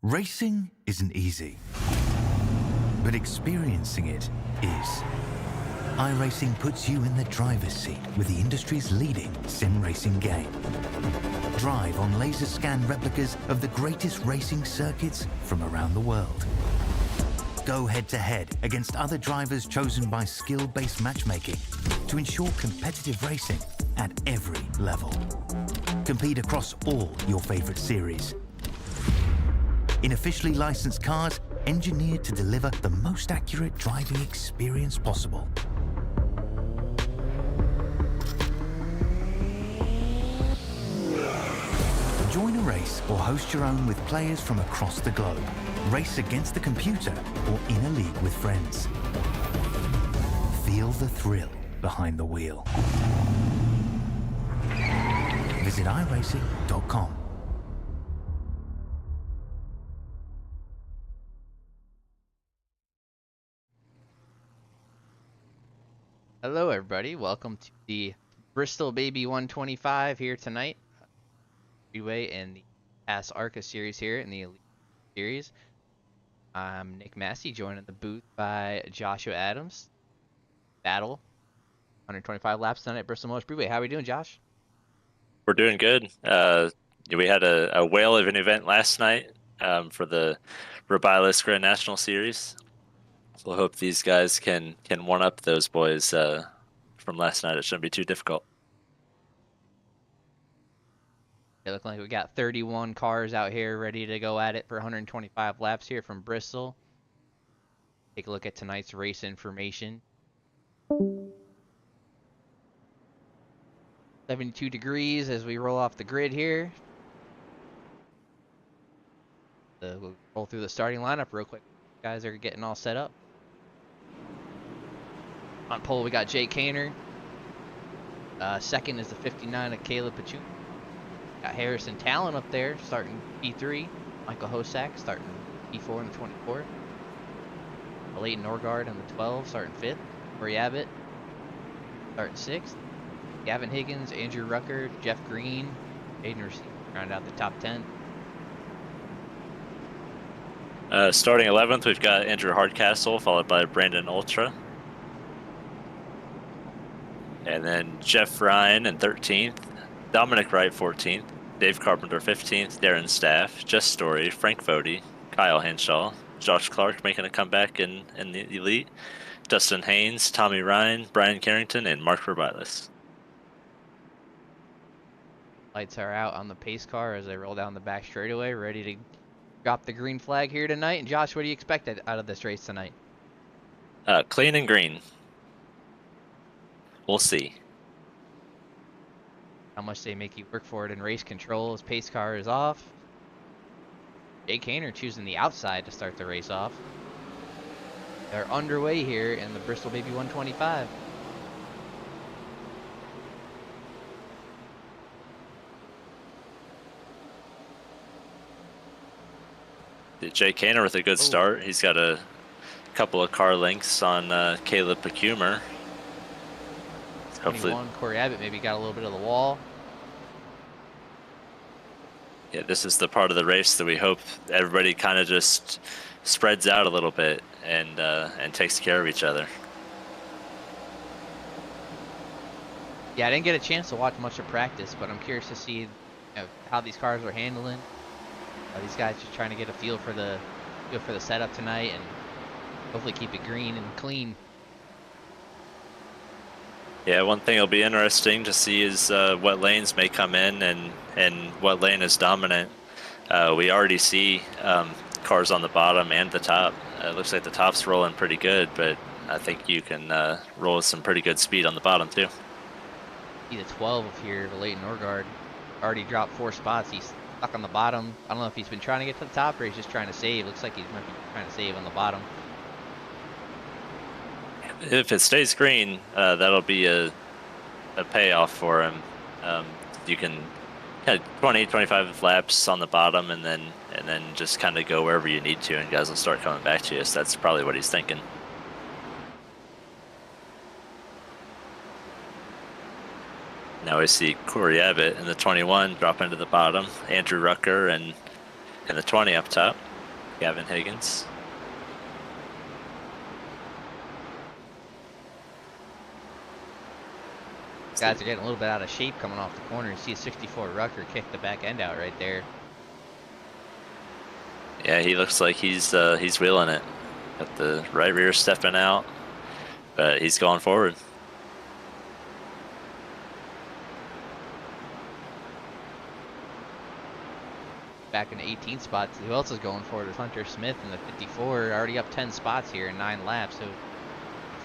Racing isn't easy, but experiencing it is. iRacing puts you in the driver's seat with the industry's leading sim racing game. Drive on laser scan replicas of the greatest racing circuits from around the world. Go head-to-head against other drivers chosen by skill-based matchmaking to ensure competitive racing at every level. Compete across all your favorite series. In officially licensed cars, engineered to deliver the most accurate driving experience possible. Join a race or host your own with players from across the globe. Race against the computer or in a league with friends. Feel the thrill behind the wheel. Visit iRacing.com. Hello everybody, welcome to the Bristol Baby 125 here tonight. Speedway in the Pass ARCA series here in the Elite series. I'm Nick Massey, joined in the booth by Joshua Adams. Battle 125 laps tonight at Bristol Motor Speedway. How are we doing, Josh? We're doing good. We had a whale of an event last night for the Whiplash Grand National Series. So I hope these guys can one up those boys from last night. It shouldn't be too difficult. It looks like we got 31 cars out here ready to go at it for 125 laps here from Bristol. Take a look at tonight's race information. 72 degrees as we roll off the grid here. We'll roll through the starting lineup real quick. Guys are getting all set up. On pole, we got Jay Kaner. Second is the 59 of Caleb Pachuca. Got Harrison Talon up there starting P3. Michael Hosak starting P4 in the 24. Leighton Norgard in the 12 starting 5th. Corey Abbott starting 6th. Gavin Higgins, Andrew Rucker, Jeff Green, Aiden Racine round out the top 10. Starting 11th, we've got Andrew Hardcastle, followed by Brandon Ultra. And then Jeff Ryan in 13th, Dominic Wright 14th, Dave Carpenter 15th, Darren Staff, Jess Story, Frank Vody, Kyle Henshaw, Josh Clark making a comeback in the Elite, Dustin Haynes, Tommy Ryan, Brian Carrington, and Mark Verbilis. Lights are out on the pace car as they roll down the back straightaway, ready to drop the green flag here tonight. And Josh, what do you expect out of this race tonight? Clean and green. We'll see. How much they make you work for it in race control as pace car is off. Jay Kaner choosing the outside to start the race off. They're underway here in the Bristol Baby 125. Jay Kaner with a good start. He's got a couple of car lengths on Caleb Pachumer. Hopefully, Corey Abbott maybe got a little bit of the wall. Yeah, this is the part of the race that we hope everybody kind of just spreads out a little bit and takes care of each other. Yeah, I didn't get a chance to watch much of practice, but I'm curious to see how these cars are handling. These guys just trying to get a feel for the setup tonight and hopefully keep it green and clean. Yeah, one thing it'll be interesting to see is what lanes may come in and what lane is dominant. We already see cars on the bottom and the top. It looks like the top's rolling pretty good, but I think you can roll with some pretty good speed on the bottom too. See the 12 here, the Leighton Norgard, already dropped 4 spots. He's stuck on the bottom. I don't know if he's been trying to get to the top or he's just trying to save. Looks like he might be trying to save on the bottom. If it stays green, that'll be a payoff for him. You can 20, 25 laps on the bottom, and then just kind of go wherever you need to, and guys will start coming back to you. So that's probably what he's thinking. Now we see Corey Abbott in the 21 drop into the bottom, Andrew Rucker and in the 20 up top. Gavin Higgins. Guys are getting a little bit out of shape coming off the corner. You see a 64 Rucker kick the back end out right there. Yeah, he looks like he's wheeling it. Got the right rear stepping out, but he's going forward. Back in the 18th spot. Who else is going forward? Is Hunter Smith in the 54. Already up 10 spots here in 9 laps. So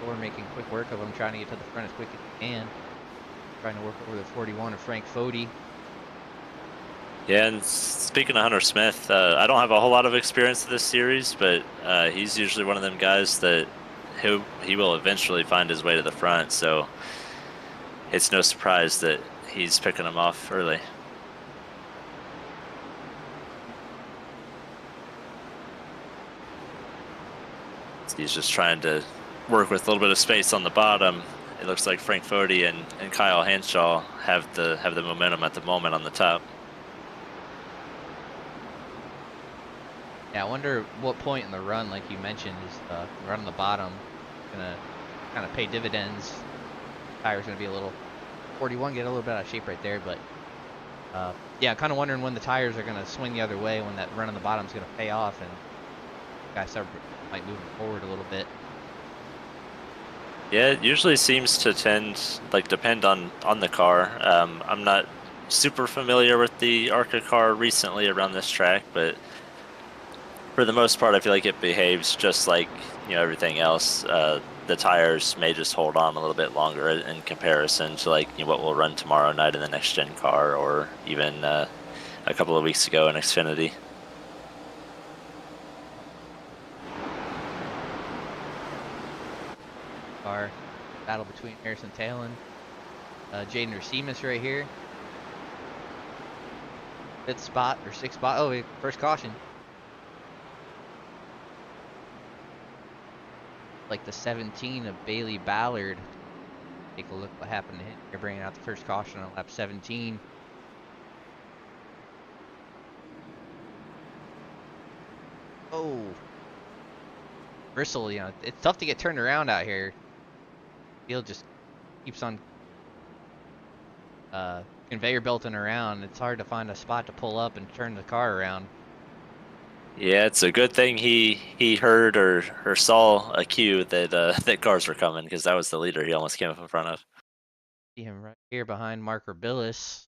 54 making quick work of him, trying to get to the front as quick as he can. Trying to work over the 41 of Frank Fody. Yeah, and speaking of Hunter Smith, I don't have a whole lot of experience in this series, but he's usually one of them guys that he will eventually find his way to the front, so it's no surprise that he's picking them off early. He's just trying to work with a little bit of space on the bottom. It looks like Frank Fody and Kyle Hanshaw have the momentum at the moment on the top. Yeah, I wonder what point in the run, like you mentioned, is the run on the bottom gonna kind of pay dividends. Tire's gonna be a little 41, get a little bit out of shape right there, but yeah, kind of wondering when the tires are gonna swing the other way, when that run on the bottom is gonna pay off, and guys might move forward a little bit. Yeah, it usually seems to depend on the car. I'm not super familiar with the ARCA car recently around this track, but for the most part, I feel like it behaves just like everything else. The tires may just hold on a little bit longer in comparison to what we'll run tomorrow night in the next gen car, or even a couple of weeks ago in Xfinity. Car battle between Harrison Taylor and Jaden Racimus right here. 5th spot or 6th spot. Oh, wait, first caution. Like the 17 of Bailey Ballard. Take a look what happened to him. You're bringing out the first caution on lap 17. Oh, Bristol, it's tough to get turned around out here. Field just keeps on conveyor belting around. It's hard to find a spot to pull up and turn the car around. Yeah, it's a good thing he heard or saw a cue that that cars were coming, because that was the leader he almost came up in front of. See him right here behind Marker Billis.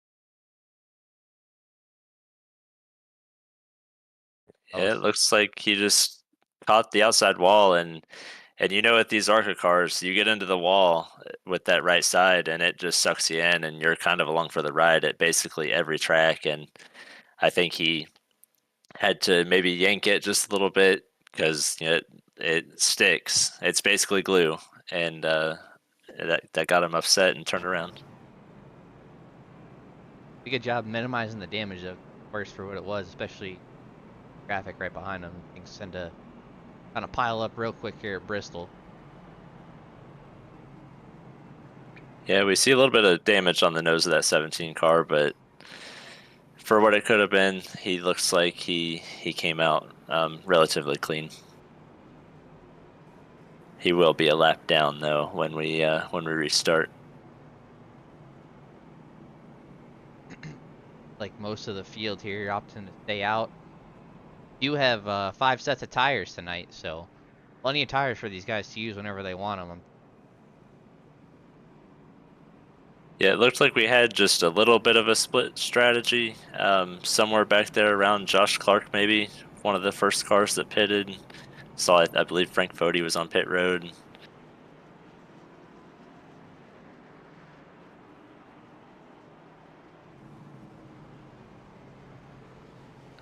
Yeah, it looks like he just caught the outside wall, and with these ARCA cars, you get into the wall with that right side, and it just sucks you in, and you're kind of along for the ride at basically every track. And I think he had to maybe yank it just a little bit, because it sticks. It's basically glue, and that got him upset and turned around. Good job minimizing the damage, of course, for what it was, especially traffic right behind him. Things tend to kind of pile up real quick here at Bristol. Yeah, we see a little bit of damage on the nose of that 17 car, but for what it could have been, he looks like he came out relatively clean. He will be a lap down though when we restart. Like most of the field here, you're opting to stay out. You have 5 sets of tires tonight, so plenty of tires for these guys to use whenever they want them. Yeah, it looked like we had just a little bit of a split strategy. Somewhere back there around Josh Clark, maybe one of the first cars that pitted. Saw, I believe Frank Fody was on pit road.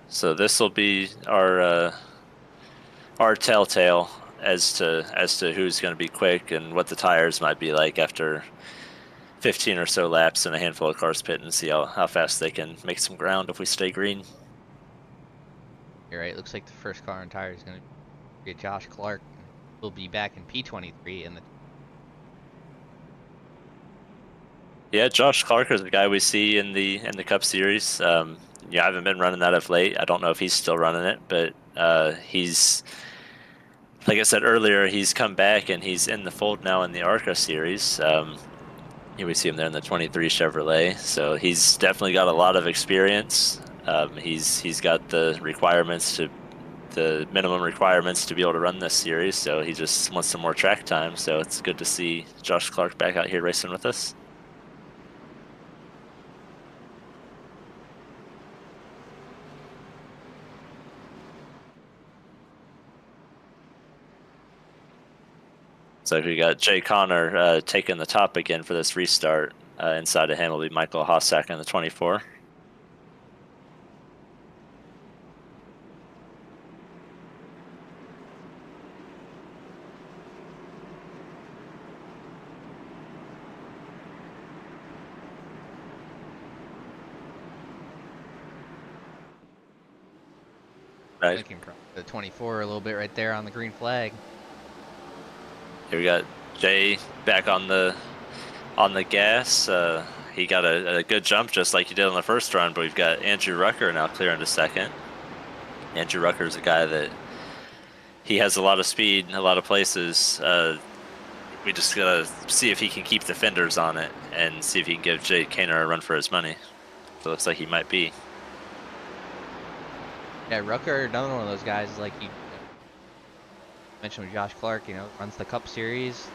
So this will be our telltale as to who's going to be quick and what the tires might be like after 15 or so laps and a handful of cars pit, and see how fast they can make some ground if we stay green. You're right. Looks like the first car on tire is going to be Josh Clark. We'll be back in P23 in the. Yeah, Josh Clark is the guy we see in the Cup Series. I haven't been running that of late. I don't know if he's still running it, but He's, like I said earlier, he's come back and he's in the fold now in the ARCA series. We see him there in the 23 Chevrolet, so he's definitely got a lot of experience. He's got the minimum requirements to be able to run this series, so he just wants some more track time. So it's good to see Josh Clark back out here racing with us. So we got Jay Connor taking the top again for this restart. Inside of him will be Michael Hossack in the 24. Right. Looking from the 24 a little bit right there on the green flag. Here we got Jay back on the gas. He got a good jump just like he did on the first run, but we've got Andrew Rucker now clear into second. Andrew Rucker is a guy that he has a lot of speed in a lot of places. We just gotta see if he can keep the fenders on it and see if he can give Jay Kaner a run for his money. So it looks like he might be. Yeah, Rucker, another one of those guys, like you mentioned with Josh Clark, runs the Cup Series.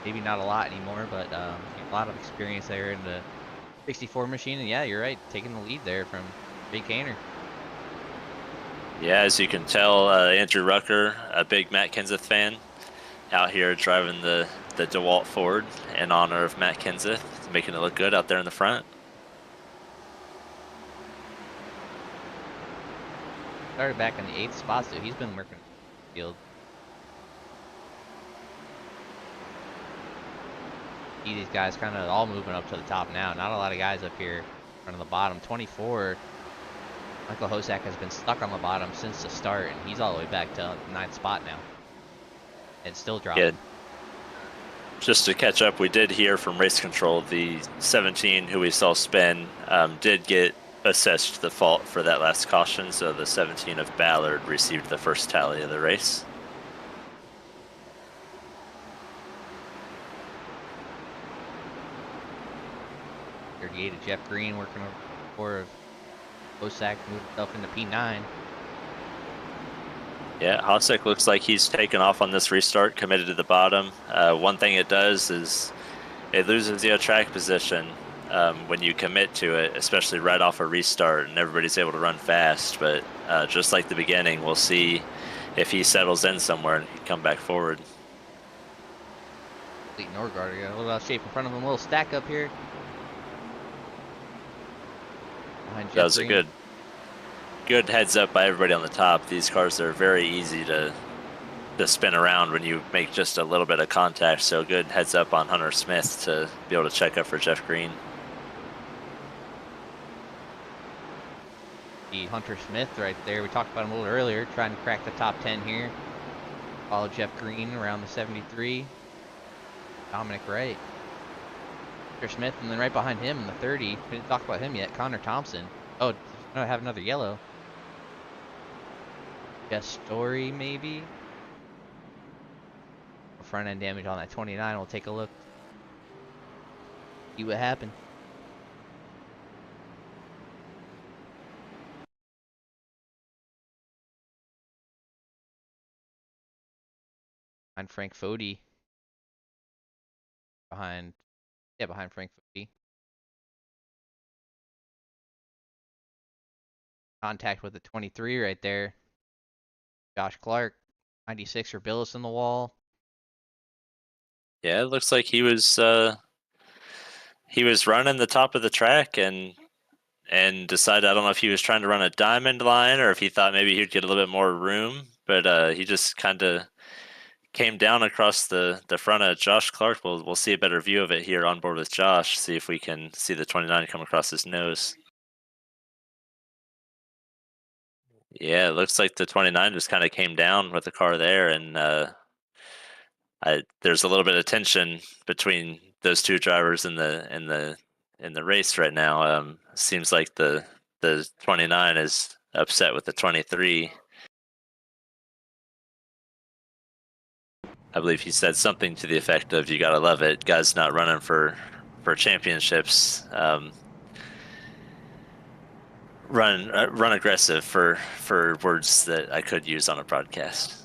Maybe not a lot anymore, but a lot of experience there in the 64 machine. And yeah, you're right, taking the lead there from Jay Kaner. Yeah, as you can tell, Andrew Rucker, a big Matt Kenseth fan, out here driving the DeWalt Ford in honor of Matt Kenseth, making it look good out there in the front. Started back in the 8th spot, so he's been working the field. See these guys kind of all moving up to the top now. Not a lot of guys up here in front of the bottom. 24, Michael Hossack has been stuck on the bottom since the start, and he's all the way back to 9th spot now. And still dropping. Yeah. Just to catch up, we did hear from Race Control, the 17 who we saw spin did get assessed the fault for that last caution, so the 17 of Ballard received the first tally of the race. Of Jeff Green working over 4 of Hossack, moved himself into P9. Yeah, Hossack looks like he's taken off on this restart, committed to the bottom. One thing it does is it loses your track position when you commit to it, especially right off a restart, and everybody's able to run fast. But just like the beginning, we'll see if he settles in somewhere and can come back forward. Clayton Norgard got a little out of shape in front of him, a little stack up here. That was a good heads up by everybody on the top. These cars are very easy to spin around when you make just a little bit of contact, so good heads up on Hunter Smith to be able to check up for Jeff Green. Hunter Smith right there, we talked about him a little earlier, trying to crack the top 10 here. Follow Jeff Green around the 73. Dominic Wright. Hunter Smith, and then right behind him in the 30, we didn't talk about him yet, Connor Thompson. Oh, no, I have another yellow. Jess Story, maybe? Front end damage on that 29. We'll take a look. See what happened. Behind Frank Fody. Behind Frank Fody. Contact with the 23 right there. Josh Clark. 96 for Billis in the wall. Yeah, it looks like he was running the top of the track and decided, I don't know if he was trying to run a diamond line or if he thought maybe he'd get a little bit more room, but he just kind of came down across the front of Josh Clark. We'll see a better view of it here on board with Josh, see if we can see the 29 come across his nose. Yeah, it looks like the 29 just kind of came down with the car there, and there's a little bit of tension between those two drivers in the race right now. Seems like the 29 is upset with the 23. I believe he said something to the effect of, "You gotta love it. Guys not running for championships. Run aggressive," for words that I could use on a broadcast.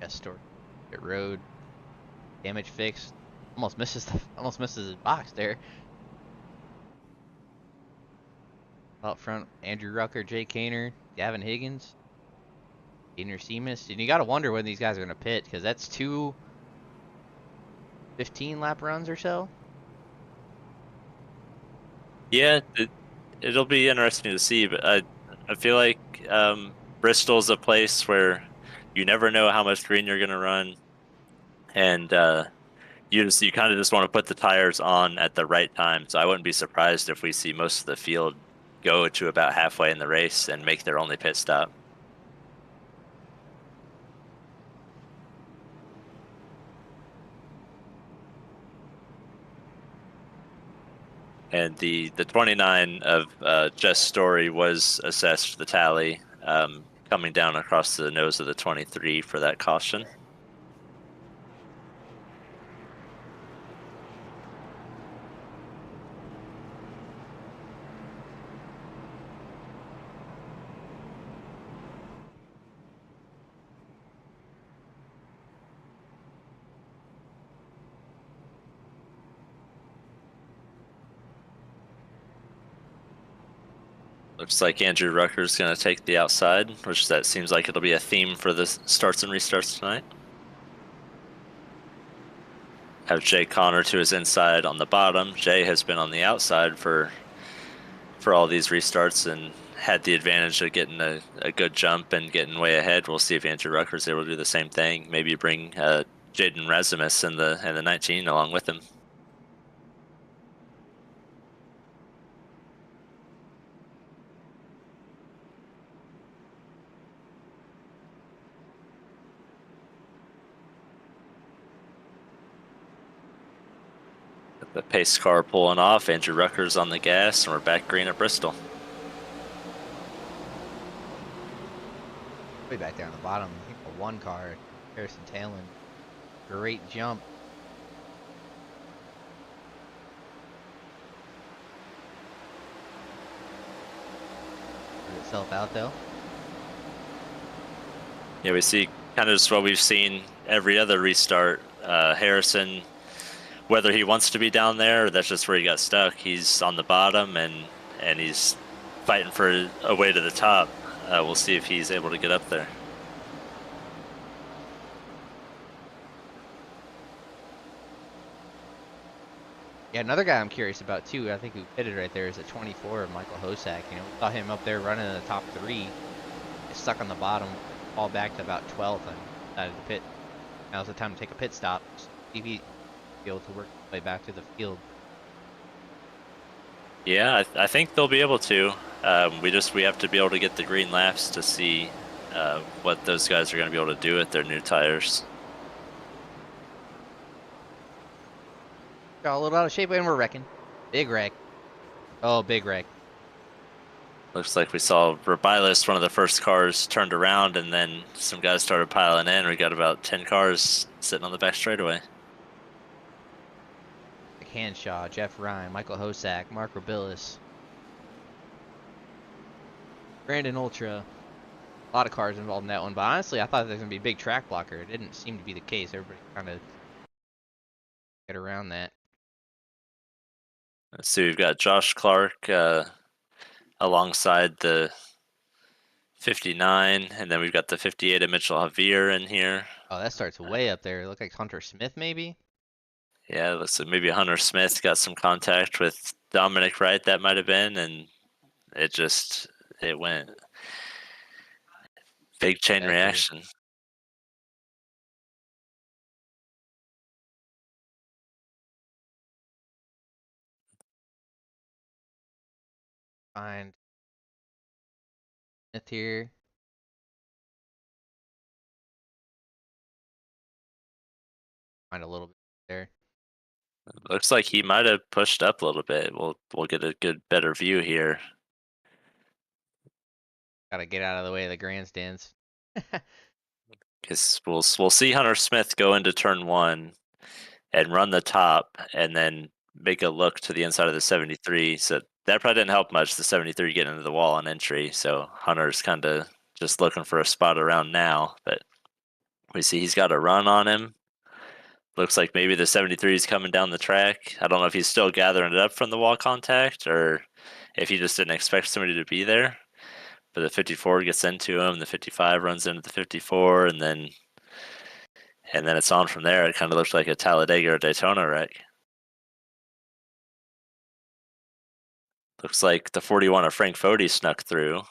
Yes, story. Pit road. Damage fixed. Almost misses his box there. Out front, Andrew Rucker, Jay Kaner, Gavin Higgins, Gainer Seamus. And you got to wonder when these guys are going to pit, because that's two 15-lap runs or so. Yeah, it'll be interesting to see, but I feel like Bristol's a place where you never know how much green you're going to run, and you kind of just want to put the tires on at the right time. So I wouldn't be surprised if we see most of the field go to about halfway in the race and make their only pit stop. And the 29 of Jess Story was assessed for the tally, coming down across the nose of the 23 for that caution. Looks like Andrew Rucker's going to take the outside, which that seems like it'll be a theme for the starts and restarts tonight. Have Jay Connor to his inside on the bottom. Jay has been on the outside for all these restarts and had the advantage of getting a good jump and getting way ahead. We'll see if Andrew Rucker's able to do the same thing. Maybe bring Jaden Razimus in the 19 along with him. The pace car pulling off. Andrew Rucker's on the gas, and we're back green at Bristol. Way back down the bottom, I think the one car, Harrison Talon. Great jump. Put itself out though. Yeah, we see kind of just what we've seen every other restart. Harrison, whether he wants to be down there or that's just where he got stuck, he's on the bottom and he's fighting for a way to the top. We'll see if he's able to get up there. Yeah, another guy I'm curious about too, I think who pitted right there, is at 24, Michael Hosak. You know, we saw him up there running in the top 3. He's stuck on the bottom, fall back to about 12th and decided to pit. Now's the time to take a pit stop. See if he'd be able to work his way back to the field. Yeah, I think they'll be able to. We have to be able to get the green laps to see what those guys are going to be able to do with their new tires. Got a little out of shape and we're wrecking. Big wreck. Oh, big wreck. Looks like we saw Robilis, one of the first cars, turned around, and then some guys started piling in. We got about 10 cars sitting on the back straightaway. Hanshaw, Jeff Ryan, Michael Hosak, Mark Robilis, Brandon Ultra. A lot of cars involved in that one, but honestly, I thought there was going to be a big track blocker. It didn't seem to be the case. Everybody kind of get around that. Let's see, we've got Josh Clark alongside the 59, and then we've got the 58 of Mitchell Javier in here. Oh, that starts way up there. It looked like Hunter Smith, maybe? Yeah, looks like maybe Hunter Smith got some contact with Dominic Wright, that might have been, and it went. Big chain reaction. Find Smith here. Find a little bit there. Looks like he might have pushed up a little bit. We'll get a better view here. Gotta get out of the way of the grandstands. Because we'll see Hunter Smith go into turn 1 and run the top, and then make a look to the inside of the 73. So that probably didn't help much. The 73 getting into the wall on entry. So Hunter's kind of just looking for a spot around now, but we see he's got a run on him. Looks like maybe the 73 is coming down the track. I don't know if he's still gathering it up from the wall contact or if he just didn't expect somebody to be there. But the 54 gets into him. The 55 runs into the 54, and then it's on from there. It kind of looks like a Talladega or Daytona wreck. Looks like the 41 of Frank Fody snuck through.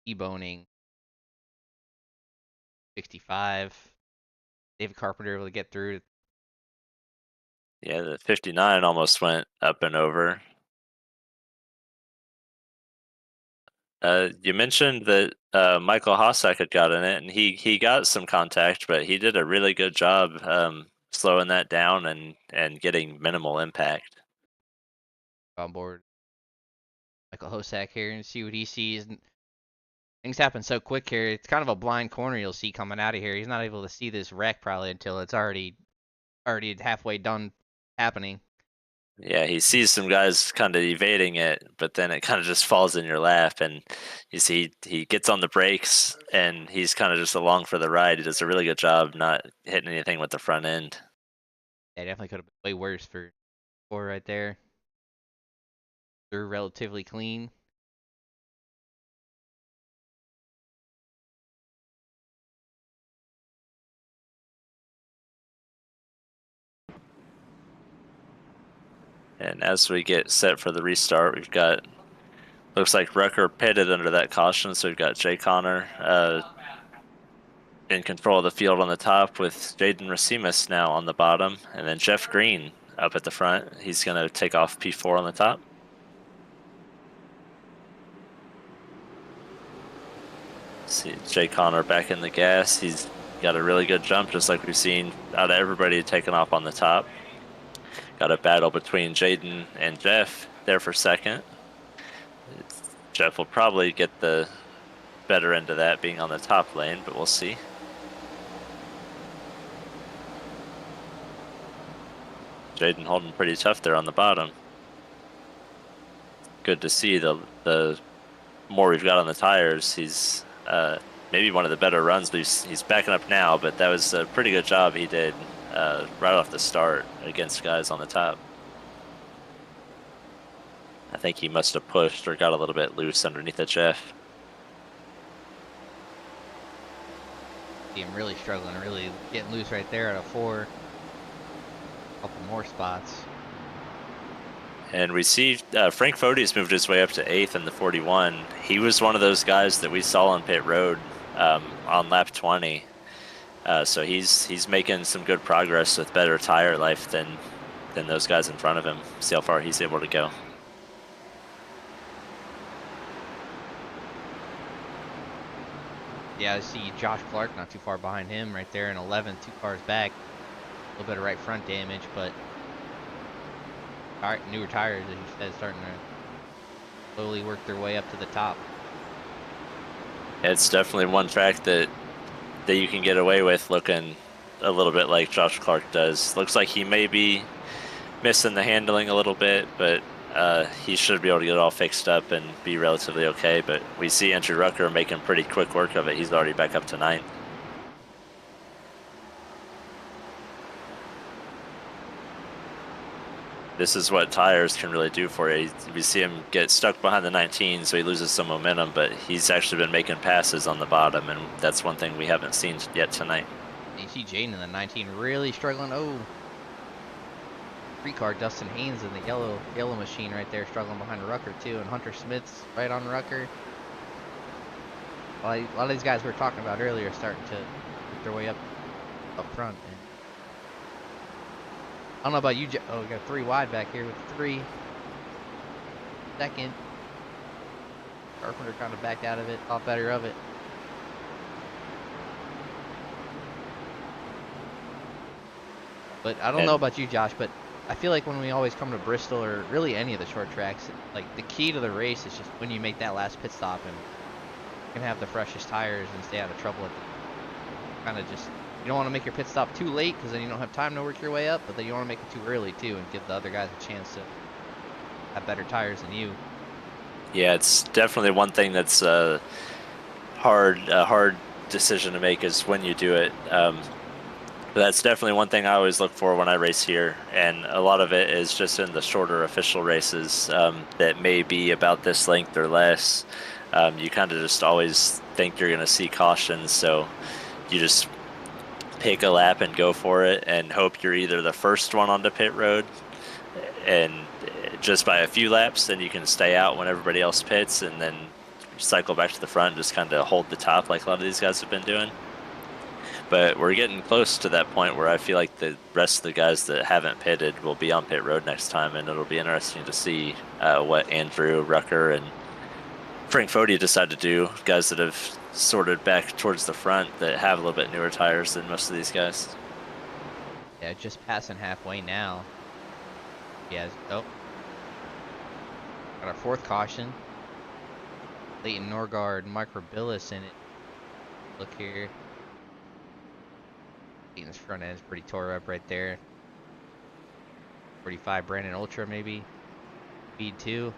T-boning 65. David Carpenter able to get through. Yeah, the 59 almost went up and over. You mentioned that Michael Hossack had got in it, and he got some contact, but he did a really good job slowing that down and getting minimal impact. On board Michael Hossack here and see what he sees. Things happen so quick here. It's kind of a blind corner you'll see coming out of here. He's not able to see this wreck probably until it's already halfway done happening. Yeah, he sees some guys kind of evading it, but then it kind of just falls in your lap, and you see he gets on the brakes, and he's kind of just along for the ride. He does a really good job not hitting anything with the front end. Yeah, definitely could have been way worse for right there. They're relatively clean. And as we get set for the restart, we've got, looks like Rucker pitted under that caution, so we've got Jay Connor in control of the field on the top with Jaden Racimus now on the bottom, and then Jeff Green up at the front. He's going to take off P4 on the top. See Jay Connor back in the gas. He's got a really good jump, just like we've seen out of everybody taking off on the top. Got a battle between Jaden and Jeff there for second. Jeff will probably get the better end of that being on the top lane, but we'll see. Jaden holding pretty tough there on the bottom. Good to see the more we've got on the tires. He's maybe one of the better runs, but he's backing up now, but that was a pretty good job he did right off the start against guys on the top. I think he must have pushed or got a little bit loose underneath the Jeff. See him really struggling, really getting loose right there at a 4. Couple more spots. And we see Frank Fody's moved his way up to 8th in the 41. He was one of those guys that we saw on pit road on lap 20. So he's making some good progress with better tire life than those guys in front of him. See how far he's able to go. Yeah, I see Josh Clark not too far behind him right there in 11th, 2 cars back. A little bit of right front damage, but newer tires, as you said, starting to slowly work their way up to the top. It's definitely one track that you can get away with looking a little bit like Josh Clark does. Looks like he may be missing the handling a little bit, but he should be able to get it all fixed up and be relatively okay. But we see Andrew Rucker making pretty quick work of it. He's already back up to 9th. This is what tires can really do for you. We see him get stuck behind the 19, so he loses some momentum, but he's actually been making passes on the bottom, and that's one thing we haven't seen yet tonight. You see Jaden in the 19 really struggling. Oh, 3-car Dustin Haynes in the yellow machine right there, struggling behind Rucker too, and Hunter Smith's right on Rucker. A lot of these guys we were talking about earlier starting to work their way up front. And I don't know about you, oh, we got 3 wide back here with 3. Second. Carpenter kind of backed out of it, thought better of it. But I don't know about you, Josh, but I feel like when we always come to Bristol or really any of the short tracks, like the key to the race is just when you make that last pit stop and you can have the freshest tires and stay out of trouble at the kind of just you don't want to make your pit stop too late because then you don't have time to work your way up, but then you want to make it too early too and give the other guys a chance to have better tires than you. Yeah, it's definitely one thing that's a hard decision to make is when you do it. But that's definitely one thing I always look for when I race here, and a lot of it is just in the shorter official races that may be about this length or less. You kind of just always think you're going to see cautions, so you just pick a lap and go for it and hope you're either the first one onto pit road, and just by a few laps, then you can stay out when everybody else pits, and then cycle back to the front and just kind of hold the top like a lot of these guys have been doing. But we're getting close to that point where I feel like the rest of the guys that haven't pitted will be on pit road next time, and it'll be interesting to see what Andrew, Rucker, and Frank Fodi decide to do. Guys that have sorted back towards the front that have a little bit newer tires than most of these guys. Yeah, just passing halfway now. Yeah, oh. Got our fourth caution. Leighton Norgard, Mike Rabillis in it. Look here. Leighton's front end is pretty tore up right there. 45 Brandon Ultra maybe. Speed 2.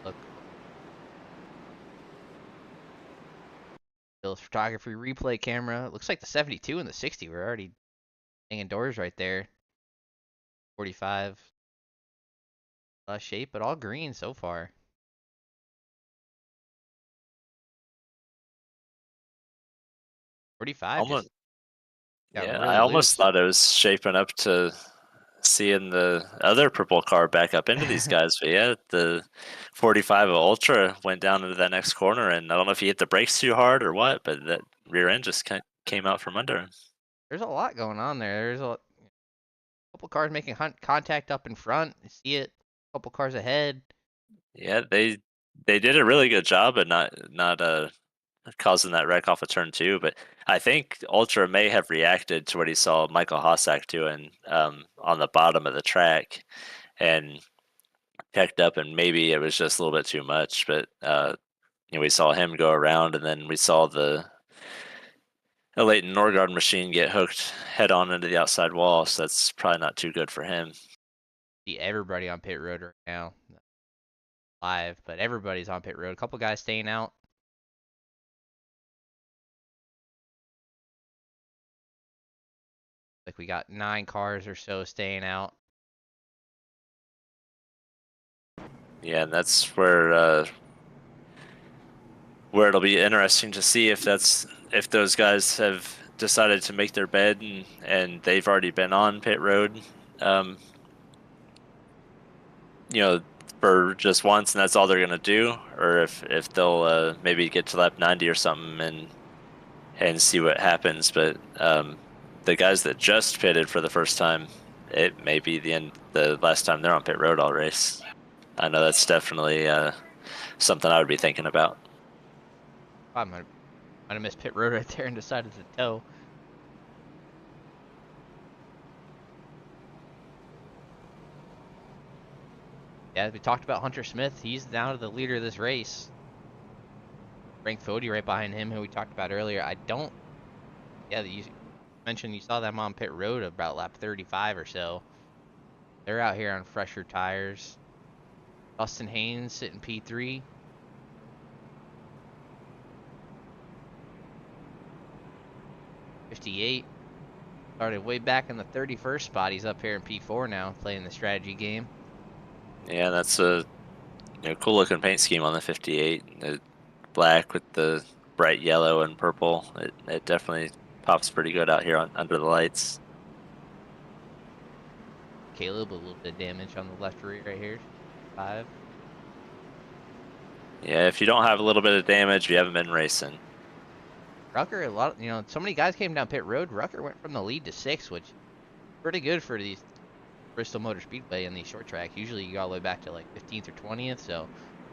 Look. Bill's photography replay camera. Looks like the 72 and the 60 were already hanging doors right there. 45. Shape, but all green so far. Almost, just got yeah, really I almost loose. thought it was shaping up to seeing the other purple car back up into these guys. But yeah, the 45 Ultra went down into that next corner, and I don't know if he hit the brakes too hard or what, but that rear end just came out from under him. There's a lot going on there. There's a couple cars making contact up in front. You see it. A couple cars ahead. Yeah, they did a really good job at not causing that wreck off of turn 2. But I think Ultra may have reacted to what he saw Michael Hossack doing on the bottom of the track, and checked up, and maybe it was just a little bit too much. But we saw him go around, and then we saw the Leighton Norgard machine get hooked head on into the outside wall, so that's probably not too good for him. See everybody on pit road right now. Live, but everybody's on pit road. A couple guys staying out. Like we got 9 cars or so staying out. Yeah, and that's where it'll be interesting to see if those guys have decided to make their bed and they've already been on pit road, for just once, and that's all they're gonna do, or if they'll maybe get to lap 90 or something and see what happens. But the guys that just pitted for the first time, it may be the last time they're on pit road all race. I know that's definitely something I would be thinking about. I might have missed pit road right there and decided to tow. Yeah, we talked about Hunter Smith. He's now the leader of this race. Frank Fodi right behind him, who we talked about earlier. Yeah, you mentioned you saw them on pit road about lap 35 or so. They're out here on fresher tires. Dustin Haynes sitting P3. '58. Started way back in the 31st spot. He's up here in P4 now, playing the strategy game. Yeah, that's a cool looking paint scheme on the 58. The black with the bright yellow and purple. It definitely pops pretty good out here under the lights. Caleb, a little bit of damage on the left rear right here. 5. Yeah, if you don't have a little bit of damage, you haven't been racing. Rucker, so many guys came down pit road. Rucker went from the lead to 6, which is pretty good for these Bristol Motor Speedway and these short tracks. Usually you go all the way back to like 15th or 20th, so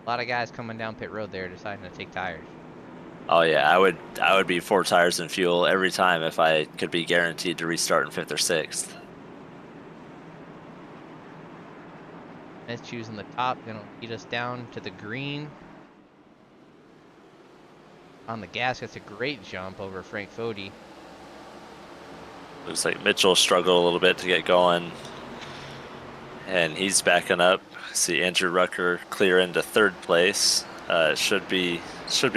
a lot of guys coming down pit road there deciding to take tires. Oh yeah, I would be 4 tires and fuel every time if I could be guaranteed to restart in 5th or 6th. Let's choosing the top, gonna lead us down to the green. On the gas, that's a great jump over Frank Fody. Looks like Mitchell struggled a little bit to get going, and he's backing up. See Andrew Rucker clear into 3rd place. Should be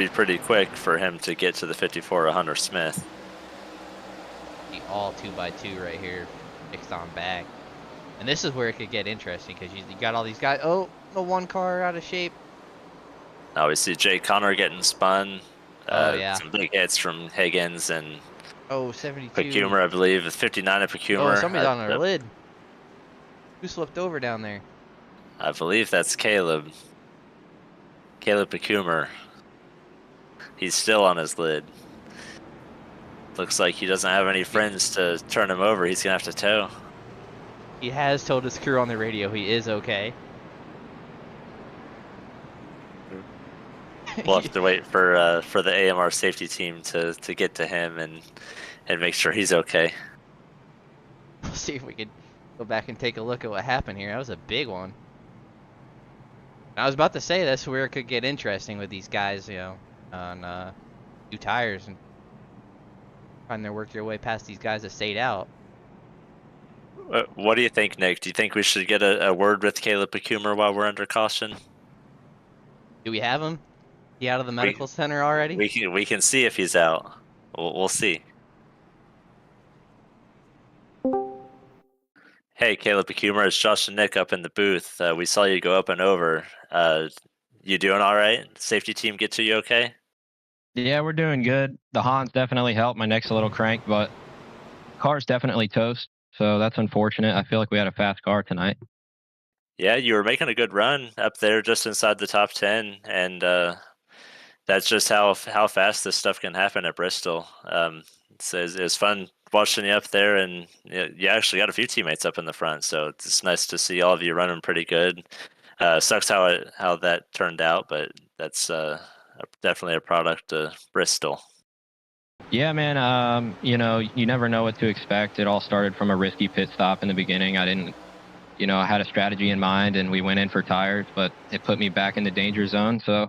pretty quick for him to get to the 54 of Hunter Smith. All 2x2 right here, fixed on back. And this is where it could get interesting because you got all these guys. Oh, the one car out of shape. Now we see Jay Connor getting spun. Oh, yeah. Some big hits from Higgins and Oh, 72. Pecumer, I believe. 59 of Pecumer. Oh, somebody's on our lid. Who slipped over down there? I believe that's Caleb. Caleb Pecumer. He's still on his lid. Looks like he doesn't have any friends to turn him over. He's going to have to tow. He has told his crew on the radio he is okay. We'll have to wait for the AMR safety team to get to him and make sure he's okay. We'll see if we can go back and take a look at what happened here. That was a big one. I was about to say that's where it could get interesting with these guys, you know, on 2 tires and trying to work their way past these guys that stayed out. What do you think, Nick? Do you think we should get a word with Caleb Pecumer while we're under caution? Do we have him? He out of the medical center already? We can see if he's out. We'll see. Hey, Caleb Pecumer, it's Josh and Nick up in the booth. We saw you go up and over. You doing all right? Safety team get to you okay? Yeah, we're doing good. The Hans definitely helped my next little crank, but car's definitely toast. So that's unfortunate. I feel like we had a fast car tonight. Yeah, you were making a good run up there just inside the top 10, and that's just how fast this stuff can happen at Bristol. It's fun watching you up there, and you actually got a few teammates up in the front, so it's nice to see all of you running pretty good. Sucks how that turned out, but that's definitely a product of Bristol. Yeah, man. You know, you never know what to expect. It all started from a risky pit stop in the beginning. I didn't, you know, I had a strategy in mind, and we went in for tires, but it put me back in the danger zone. So,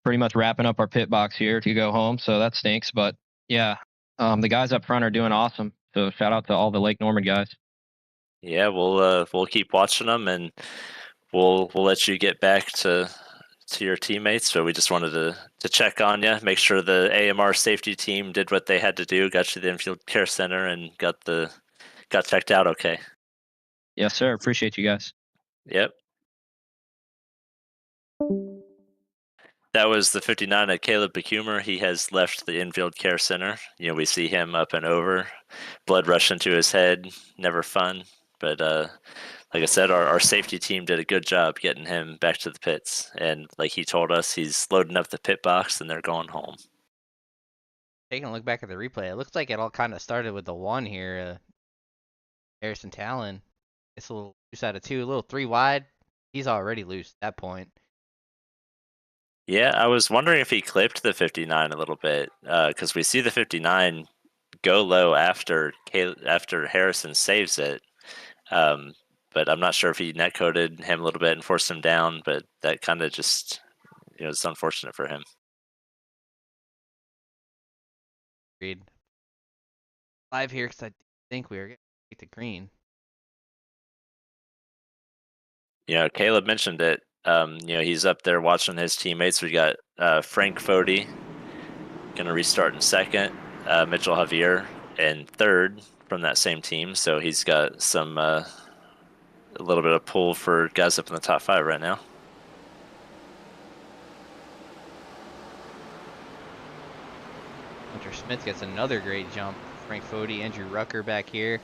pretty much wrapping up our pit box here to go home. So that stinks. But yeah, the guys up front are doing awesome. So shout out to all the Lake Norman guys. Yeah, we'll keep watching them, and we'll let you get back to your teammates. So we just wanted to check on you, make sure the AMR safety team did what they had to do, got you to the infield care center, and got checked out okay. Yes, sir. Appreciate you guys. Yep. That was the 59 of Caleb Pecumer. He has left the infield care center. You know, we see him up and over, blood rushing to his head. Never fun, but like I said, our safety team did a good job getting him back to the pits. And like he told us, he's loading up the pit box and they're going home. Taking a look back at the replay, it looks like it all kind of started with the one here. Harrison Talon. It's a little loose out of 2, a little 3 wide. He's already loose at that point. Yeah, I was wondering if he clipped the 59 a little bit, because we see the 59 go low after Harrison saves it. But I'm not sure if he netcoded him a little bit and forced him down, but that kind of just, it's unfortunate for him. Agreed. Live here because I think we were getting to green. Caleb mentioned it. He's up there watching his teammates. We got Frank Fody going to restart in 2nd, Mitchell Javier in 3rd from that same team. So he's got some a little bit of pull for guys up in the top 5 right now. Hunter Smith gets another great jump. Frank Fody, Andrew Rucker back here.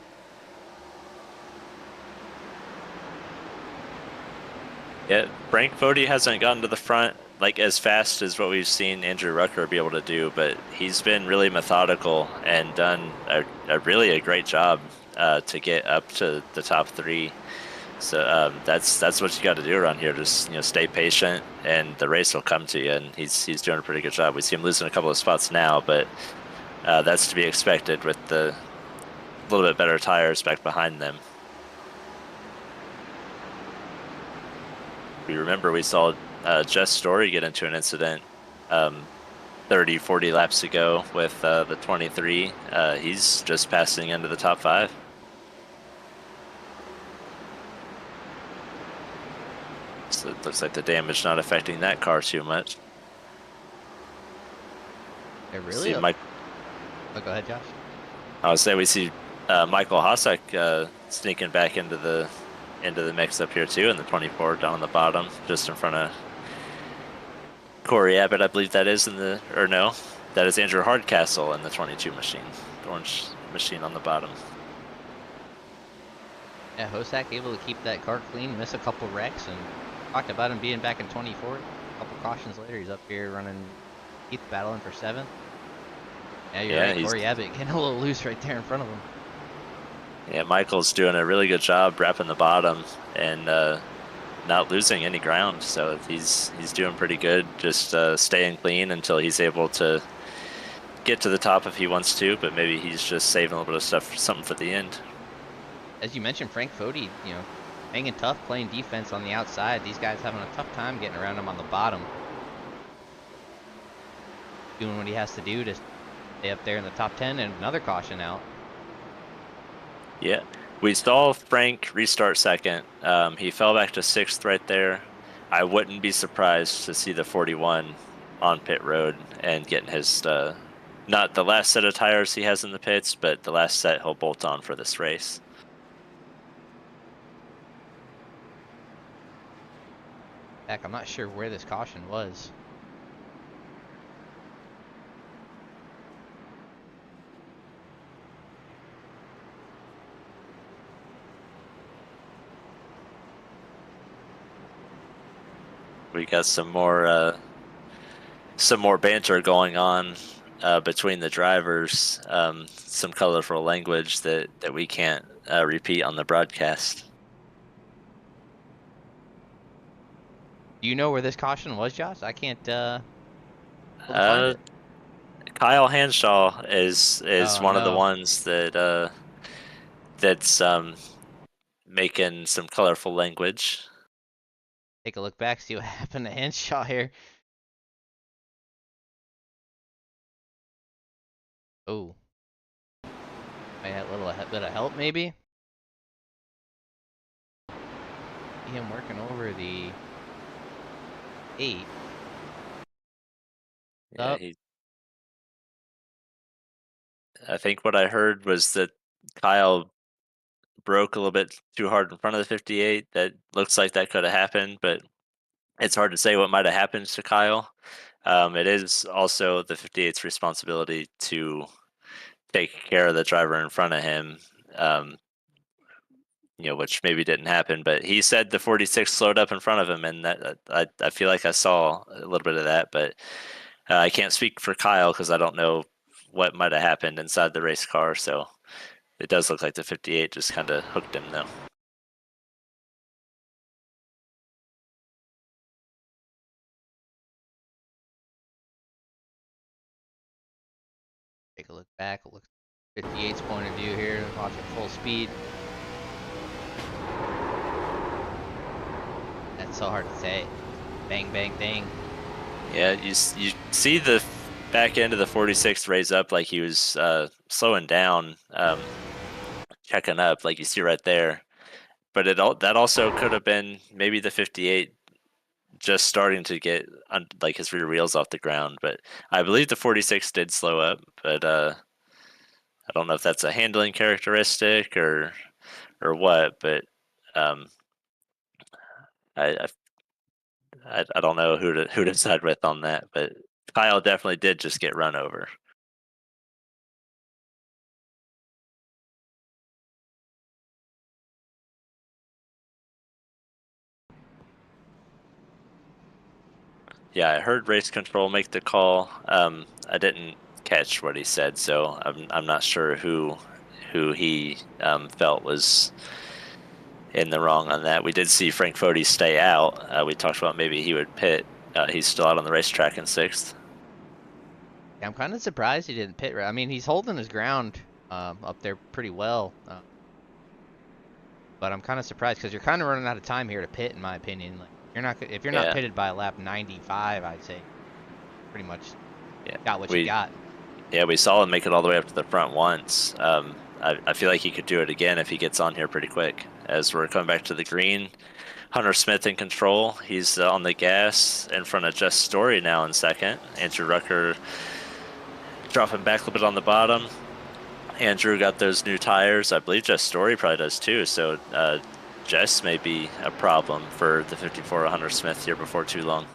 Yeah, Frank Fody hasn't gotten to the front like as fast as what we've seen Andrew Rucker be able to do, but he's been really methodical and done a really great job to get up to the top 3. So that's what you got to do around here. Just stay patient, and the race will come to you. And he's doing a pretty good job. We see him losing a couple of spots now, but that's to be expected with the little bit better tires back behind them. We remember we saw Jess Story get into an incident 30, 40 laps ago with the 23. He's just passing into the top 5. So it looks like the damage not affecting that car too much. It really? Oh, go ahead, Josh. I would say we see Michael Hossack sneaking back into the mix up here too, in the 24 down on the bottom, just in front of Corey Abbott, I believe that is that is Andrew Hardcastle in the 22 machine, the orange machine on the bottom. Yeah, Hossack able to keep that car clean, miss a couple wrecks, and talked about him being back in 24. A couple cautions later, he's up here running Keith battling for 7th. Yeah, you're right, Corey Abbott getting a little loose right there in front of him. Yeah, Michael's doing a really good job wrapping the bottom and not losing any ground. So he's doing pretty good, just staying clean until he's able to get to the top if he wants to, but maybe he's just saving a little bit of stuff, something for the end. As you mentioned, Frank Fody, hanging tough, playing defense on the outside. These guys having a tough time getting around him on the bottom. Doing what he has to do to stay up there in the top 10, and another caution out. Yeah, we saw Frank restart 2nd. He fell back to 6th right there. I wouldn't be surprised to see the 41 on pit road and getting his, not the last set of tires he has in the pits, but the last set he'll bolt on for this race. Heck, I'm not sure where this caution was. We got some more banter going on between the drivers. Some colorful language that we can't repeat on the broadcast. Do you know where this caution was, Josh? I can't find it. Kyle Hanshaw is one of the no. ones that's making some colorful language. Take a look back, see what happened to Hanshaw here. Oh. Might have a little bit of help, maybe? See him working over the 8. Yeah, I think what I heard was that Kyle broke a little bit too hard in front of the 58. That looks like that could have happened, but it's hard to say what might have happened to Kyle. It is also the 58's responsibility to take care of the driver in front of him, which maybe didn't happen. But he said the 46 slowed up in front of him, and that I feel like I saw a little bit of that, but I can't speak for Kyle because I don't know what might have happened inside the race car. So it does look like the 58 just kind of hooked him, though. Take a look back, look at 58's point of view here, watch at full speed. That's so hard to say. Bang, bang, bang. Yeah, you see the back end of the 46 raise up like he was slowing down, checking up, like you see right there. But that also could have been maybe the 58 just starting to get like his rear wheels off the ground. But I believe the 46 did slow up, but I don't know if that's a handling characteristic or what. But I don't know who to side with on that. But Kyle definitely did just get run over. Yeah, I heard race control make the call. I didn't catch what he said, so I'm not sure who he felt was in the wrong on that. We did see Frank Fodi stay out. We talked about maybe he would pit. He's still out on the racetrack in 6th. Yeah, I'm kind of surprised he didn't pit. I mean, he's holding his ground up there pretty well. But I'm kind of surprised because you're kind of running out of time here to pit, in my opinion. Like, if you're not pitted by lap 95, I'd say pretty much got what you got. Yeah, we saw him make it all the way up to the front once. I feel like he could do it again if he gets on here pretty quick. As we're coming back to the green, Hunter Smith in control. He's on the gas in front of Jess Story now in 2nd. Andrew Rucker dropping back a little bit on the bottom. Andrew got those new tires. I believe Jess Story probably does too. So Jess may be a problem for the 54 Hunter Smith here before too long.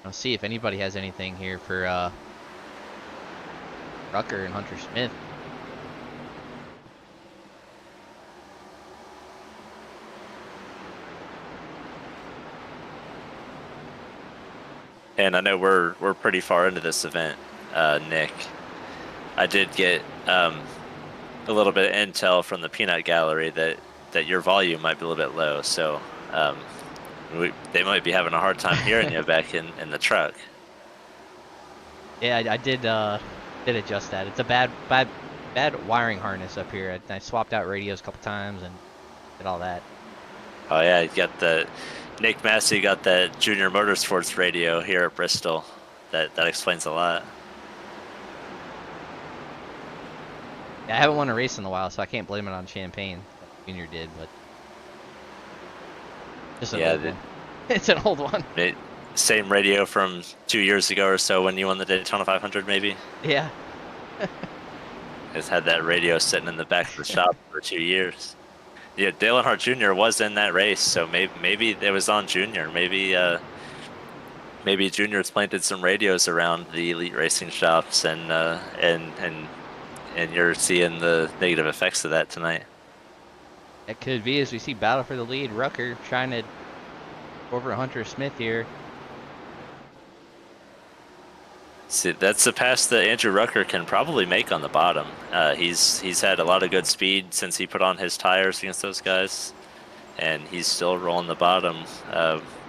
I'll see if anybody has anything here for Rucker and Hunter Smith. And I know we're pretty far into this event, Nick. I did get a little bit of intel from the Peanut Gallery that your volume might be a little bit low, so they might be having a hard time hearing you back in the truck. Yeah, I did adjust that. It's a bad wiring harness up here. I swapped out radios a couple times and did all that. Oh yeah, you got the Nick Massey got that Junior Motorsports radio here at Bristol. That explains a lot. Yeah, I haven't won a race in a while, so I can't blame it on Champagne. Junior did, but just an old one. It's an old one. Same radio from 2 years ago or so when you won the Daytona 500, maybe. Yeah. It's had that radio sitting in the back of the shop for 2 years. Yeah, Dale Earnhardt Jr. was in that race, so maybe it was on Junior. Maybe Junior's planted some radios around the elite racing shops, and you're seeing the negative effects of that tonight. It could be, as we see battle for the lead. Rucker trying to over Hunter Smith here. See, that's the pass that Andrew Rucker can probably make on the bottom. He's had a lot of good speed since he put on his tires against those guys, and he's still rolling the bottom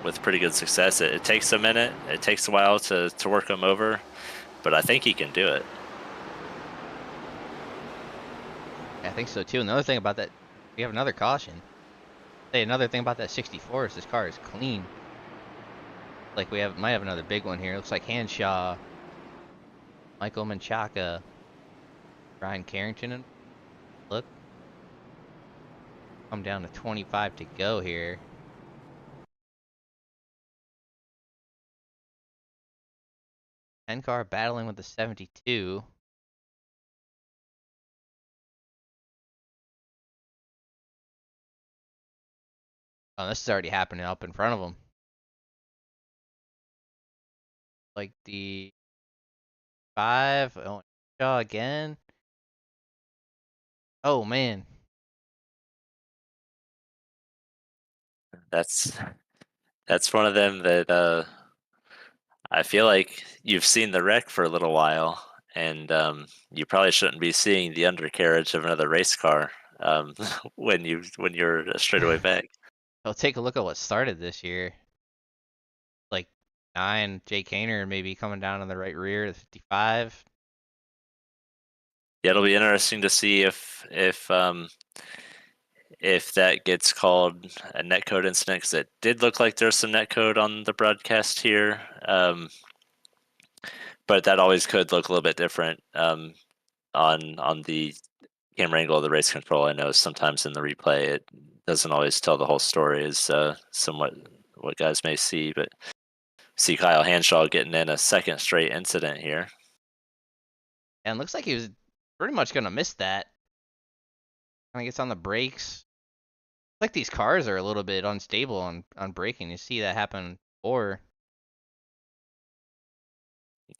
with pretty good success. It takes a minute. It takes a while to work him over, but I think he can do it. Yeah, I think so too. Another thing about that, we have another caution. Another thing about that 64 is this car is clean. Like might have another big one here. Looks like Hanshaw, Michael Menchaca, Ryan Carrington, and look, come down to 25 to go here. Car battling with the 72. Oh, this is already happening up in front of them. Like the 5. Oh, Shaw again. Oh man. That's one of them that I feel like you've seen the wreck for a little while, and you probably shouldn't be seeing the undercarriage of another race car when you're a straightaway back. Well, take a look at what started this year. Like 9, Jay Kaner maybe coming down on the right rear, the 55. Yeah, it'll be interesting to see if that gets called a netcode incident, because it did look like there's some netcode on the broadcast here. But that always could look a little bit different on the camera angle of the race control. I know sometimes in the replay it doesn't always tell the whole story, is somewhat what guys may see. But see Kyle Hanshaw getting in a second straight incident here. And looks like he was pretty much going to miss that. Kind of gets on the brakes. Like these cars are a little bit unstable on braking. You see that happen before.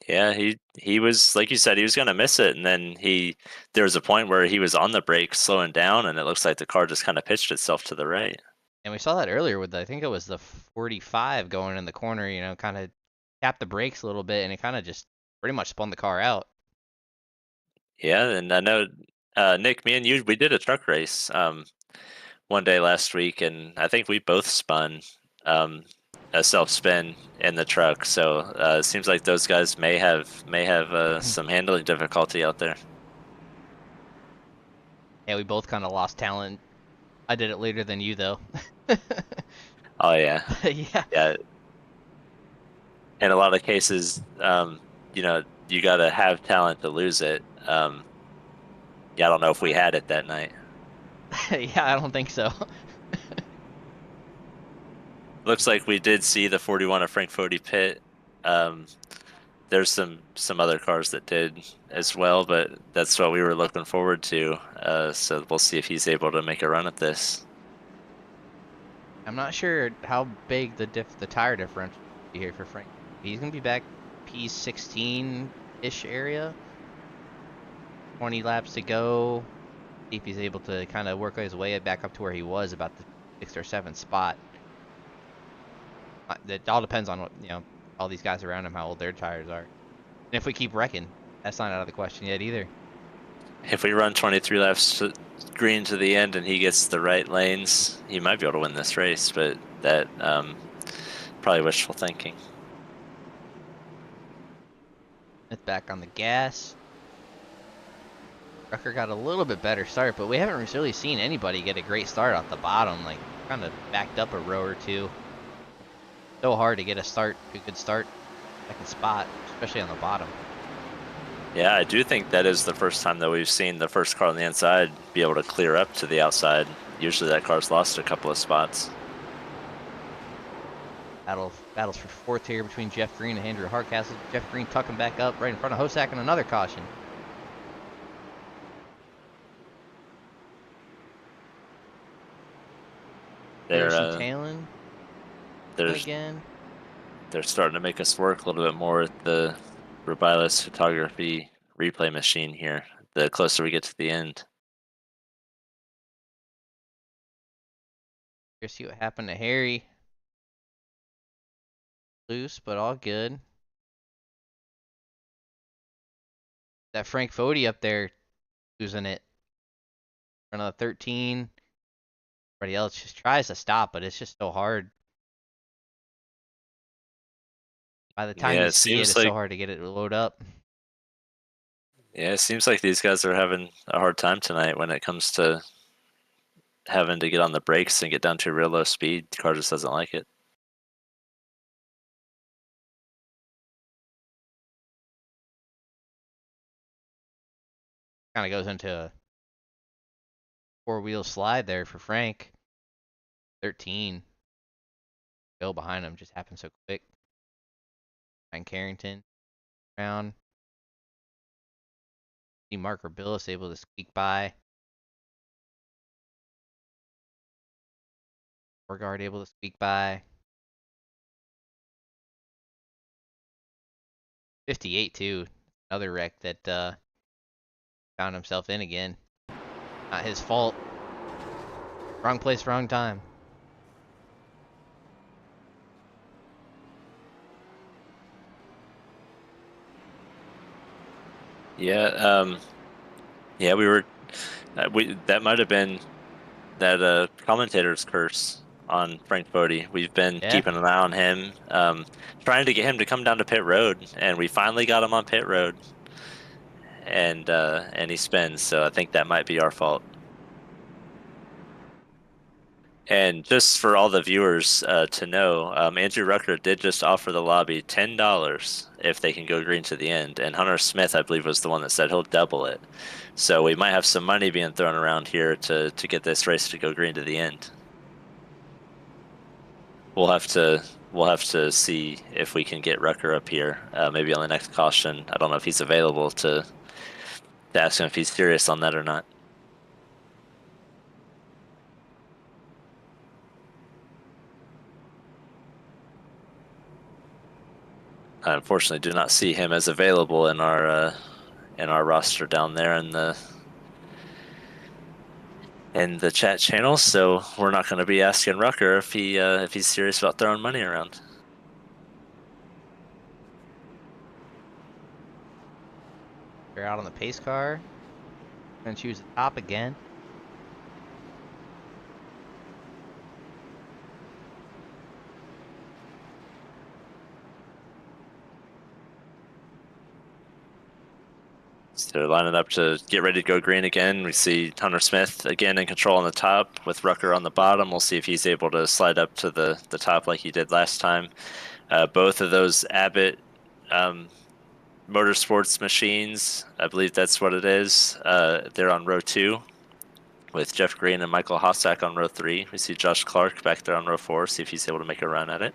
Yeah, he was, like you said, he was going to miss it, and then there was a point where he was on the brake slowing down, and it looks like the car just kind of pitched itself to the right. And we saw that earlier with I think it was the 45 going in the corner, kind of tapped the brakes a little bit, and it kind of just pretty much spun the car out. Yeah, and I know Nick, me and you, we did a truck race one day last week, and I think we both spun a self spin in the truck. So it seems like those guys may have some handling difficulty out there. Yeah, we both kind of lost talent. I did it later than you though. Oh yeah, Yeah. yeah. In a lot of cases, you got to have talent to lose it. Yeah, I don't know if we had it that night. Yeah, I don't think so. Looks like we did see the 41 of Frank Fody pit. There's some other cars that did as well, but that's what we were looking forward to. So we'll see if he's able to make a run at this. I'm not sure how big the tire differential will be here for Frank. He's gonna be back P16-ish area. 20 laps to go. See if he's able to kind of work his way back up to where he was, about the 6th or 7th spot. It all depends on what, all these guys around him, how old their tires are. And if we keep wrecking, that's not out of the question yet either. If we run 23 laps green to the end and he gets the right lanes, he might be able to win this race, but that probably wishful thinking. It's back on the gas. Rucker got a little bit better start, but we haven't really seen anybody get a great start off the bottom. Like, kind of backed up a row or two. So hard to get a good start, second spot, especially on the bottom. Yeah, I do think that is the first time that we've seen the first car on the inside be able to clear up to the outside. Usually that car's lost a couple of spots. Battles for fourth here between Jeff Green and Andrew Hardcastle. Jeff Green tucking back up right in front of Hosack, and another caution. They're tailing again. They're starting to make us work a little bit more with the Whiplash photography replay machine here, the closer we get to the end. Here's see what happened to Harry. Loose, but all good. That Frank Fody up there losing it. Front of the 13. Everybody else just tries to stop, but it's just so hard. By the time you see it, it's so hard to get it to load up. Yeah, it seems like these guys are having a hard time tonight when it comes to having to get on the brakes and get down to a real low speed. The car just doesn't like it. Kind of goes into a four-wheel slide there for Frank. 13. Go behind him just happened so quick. Behind Carrington. Around. See Mark Rabillis able to squeak by. Borgard able to squeak by. 58 too. Another wreck that found himself in again. Not his fault. Wrong place, wrong time. Yeah, yeah, we were. That might have been that commentator's curse on Frank Fody. We've been keeping an eye on him, trying to get him to come down to pit road, and we finally got him on pit road. And he spins, so I think that might be our fault. And just for all the viewers to know, Andrew Rucker did just offer the lobby $10 if they can go green to the end. And Hunter Smith, I believe, was the one that said he'll double it. So we might have some money being thrown around here to get this race to go green to the end. We'll have to see if we can get Rucker up here, maybe on the next caution. I don't know if he's available to ask him if he's serious on that or not. I unfortunately do not see him as available in our roster down there in the chat channel, so we're not going to be asking Rucker if he's serious about throwing money around. They're out on the pace car. Gonna choose the top again. So they're lining up to get ready to go green again. We see Hunter Smith again in control on the top with Rucker on the bottom. We'll see if he's able to slide up to the top like he did last time. Both of those Abbott Motorsports machines, I believe that's what it is. They're on row 2 with Jeff Green and Michael Hossack on row 3. We see Josh Clark back there on row 4, see if he's able to make a run at it.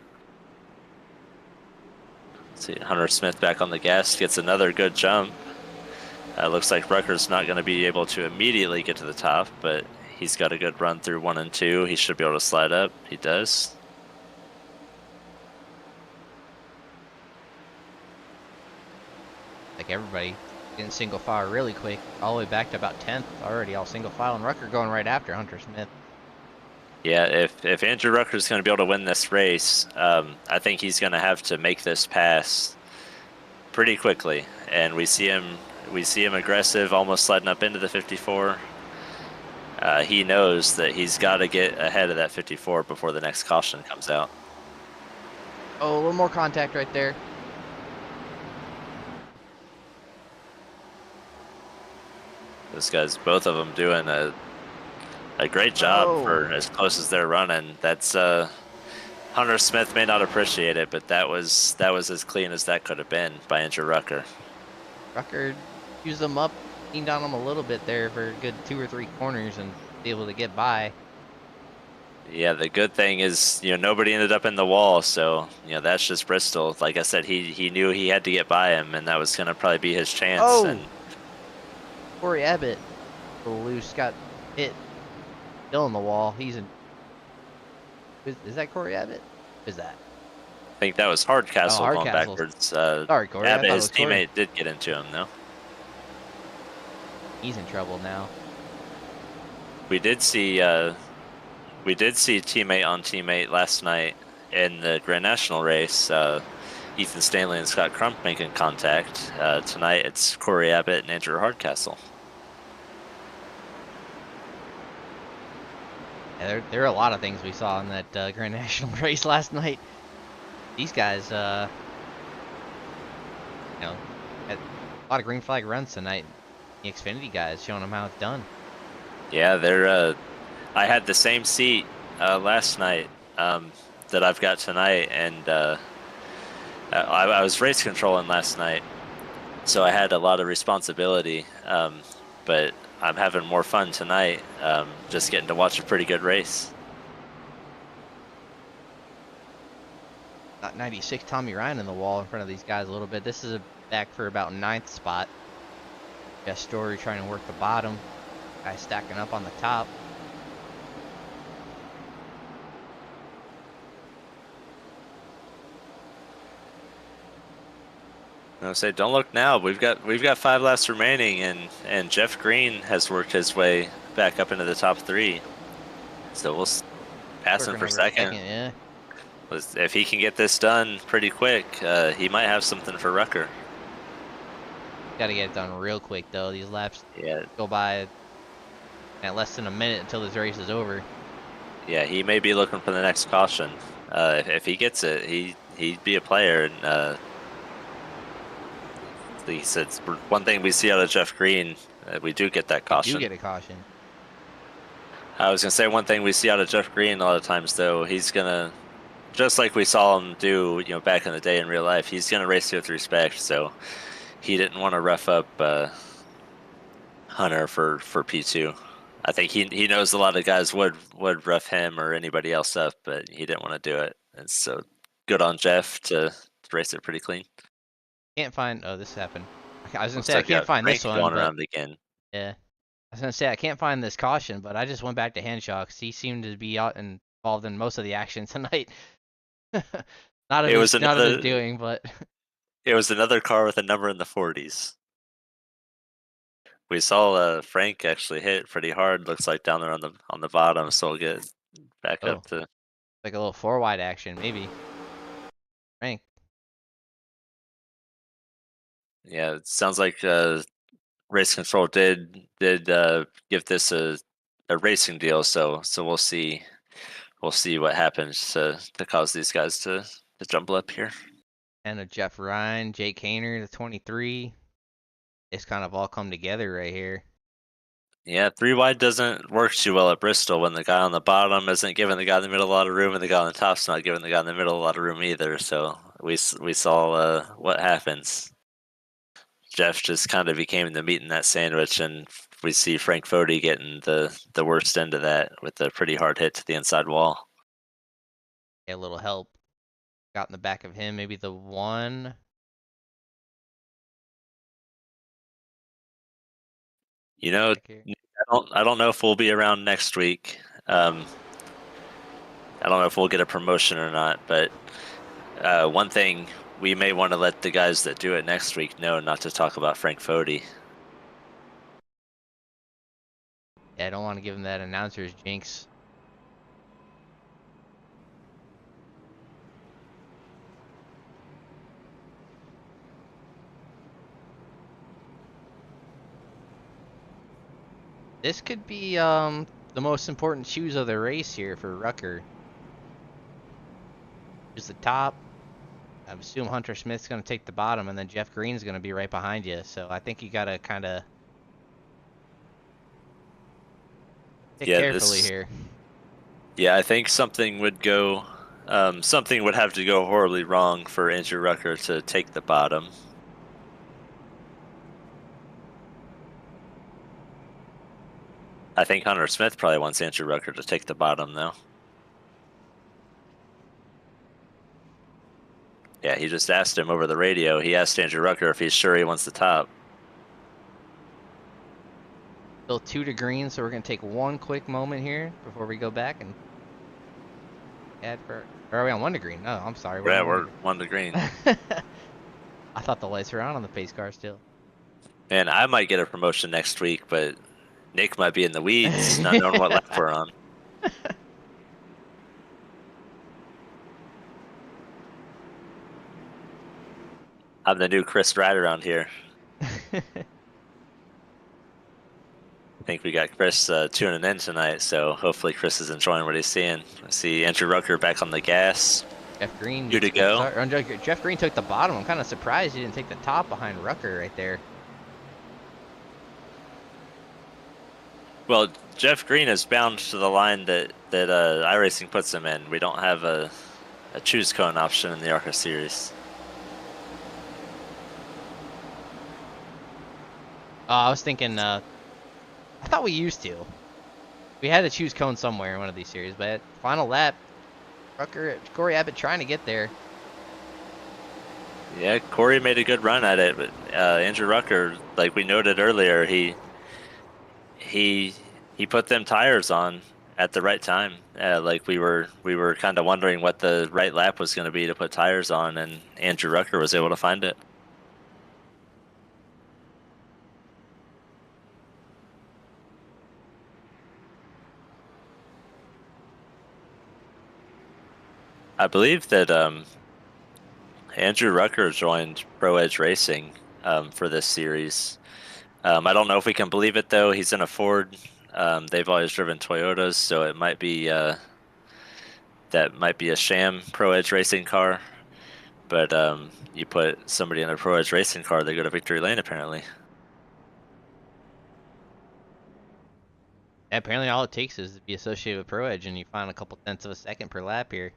See Hunter Smith back on the gas, gets another good jump. Looks like Rucker's not going to be able to immediately get to the top, but he's got a good run through 1 and 2. He should be able to slide up. He does. Like everybody getting single file really quick, all the way back to about 10th already, all single file, and Rucker going right after Hunter Smith. Yeah, if Andrew Rucker's going to be able to win this race, I think he's going to have to make this pass pretty quickly, and we see him aggressive, almost sliding up into the 54. He knows that he's got to get ahead of that 54 before the next caution comes out. Oh, a little more contact right there. Those guys, both of them, doing a great job for as close as they're running. That's Hunter Smith may not appreciate it, but that was as clean as that could have been by Andrew Rucker. Rucker used them up, leaned on them a little bit there for a good 2 or 3 corners and be able to get by. Yeah, the good thing is, nobody ended up in the wall, so, that's just Bristol. Like I said, he knew he had to get by him, and that was going to probably be his chance. Oh! And Corey Abbott, a little loose, got hit, still in the wall. He's in. Is that Corey Abbott? Who's that? I think that was Hardcastle going Hardcastle. backwards. Sorry, Corey. Abbott, his teammate, did get into him, though. He's in trouble now. We did see teammate on teammate last night in the Grand National race. Ethan Stanley and Scott Crump making contact. Tonight it's Corey Abbott and Andrew Hardcastle. Yeah, there are a lot of things we saw in that Grand National race last night. These guys, had a lot of green flag runs tonight. The Xfinity guys showing them how it's done. Yeah, they're. I had the same seat last night that I've got tonight, and I was race controlling last night, so I had a lot of responsibility. But I'm having more fun tonight, just getting to watch a pretty good race. Got 96 Tommy Ryan in the wall in front of these guys a little bit. This is back for about 9th spot. Got Story trying to work the bottom. Guy stacking up on the top. I say, don't look now. We've got 5 laps remaining, and Jeff Green has worked his way back up into the top 3. So we'll pass him for second. Yeah. If he can get this done pretty quick, he might have something for Rucker. Got to get it done real quick though. These laps go by at less than a minute until this race is over. Yeah, he may be looking for the next caution. If he gets it, he'd be a player. And he said one thing we see out of Jeff Green, we do get that caution. You get a caution. I was gonna say one thing we see out of Jeff Green a lot of times though, he's gonna, just like we saw him do, back in the day in real life, he's gonna race you with respect. So he didn't want to rough up Hunter for P2. I think he knows a lot of guys would rough him or anybody else up, but he didn't want to do it. And so good on Jeff to race it pretty clean. Can't find. Oh, this happened. I was gonna say I can't find this one. Going around again. Yeah, I was gonna say I can't find this caution, but I just went back to Henshaw because he seemed to be involved in most of the action tonight. Not of his doing, but it was another car with a number in the 40s. We saw Frank actually hit pretty hard. Looks like down there on the bottom. So we'll get back up to like a little 4-wide action, maybe. Frank. Yeah, it sounds like Race Control did give this a racing deal, so we'll see what happens to cause these guys to jumble up here. And a Jeff Ryan, Jake Hayner, the 23. It's kind of all come together right here. Yeah, 3 wide doesn't work too well at Bristol when the guy on the bottom isn't giving the guy in the middle a lot of room, and the guy on the top's not giving the guy in the middle a lot of room either. So we saw what happens. Jeff just kind of became the meat in that sandwich, and we see Frank Fody getting the worst end of that with a pretty hard hit to the inside wall. A little help. Got in the back of him, maybe the 1. You know, I don't know if we'll be around next week. I don't know if we'll get a promotion or not, but one thing we may want to let the guys that do it next week know not to talk about Frank Fody. Yeah, I don't want to give him that announcer's jinx. This could be the most important shoes of the race here for Rucker. Here's the top. I assume Hunter Smith's going to take the bottom, and then Jeff Green's going to be right behind you. So I think you got to kind of pick carefully here. Yeah, I think something would go, something would have to go horribly wrong for Andrew Rucker to take the bottom. I think Hunter Smith probably wants Andrew Rucker to take the bottom, though. Yeah, he just asked him over the radio. He asked Andrew Rucker if he's sure he wants the top. Still 2 to green, so we're going to take one quick moment here before we go back and add for... Or are we on 1 to green? No, I'm sorry. We're 1 to green. I thought the lights were on the pace car still. Man, I might get a promotion next week, but Nick might be in the weeds, not knowing what lap we're on. I'm the new Chris Ride around here. I think we got Chris tuning in tonight, so hopefully Chris is enjoying what he's seeing. I see Andrew Rucker back on the gas. Jeff Green. 2 to go. Jeff Green took the bottom. I'm kind of surprised he didn't take the top behind Rucker right there. Well, Jeff Green is bound to the line that iRacing puts him in. We don't have a choose cone option in the ARCA series. I was thinking, I thought we used to. We had to choose cone somewhere in one of these series, but final lap, Corey Abbott trying to get there. Yeah, Corey made a good run at it, but Andrew Rucker, like we noted earlier, he put them tires on at the right time. Like we were kind of wondering what the right lap was going to be to put tires on, and Andrew Rucker was able to find it. I believe that Andrew Rucker joined Pro Edge Racing for this series. I don't know if we can believe it, though. He's in a Ford. They've always driven Toyotas, so it might be that might be a sham Pro Edge Racing car. But you put somebody in a Pro Edge Racing car, they go to victory lane, apparently. Apparently all it takes is to be associated with Pro Edge, and you find a couple tenths of a second per lap here.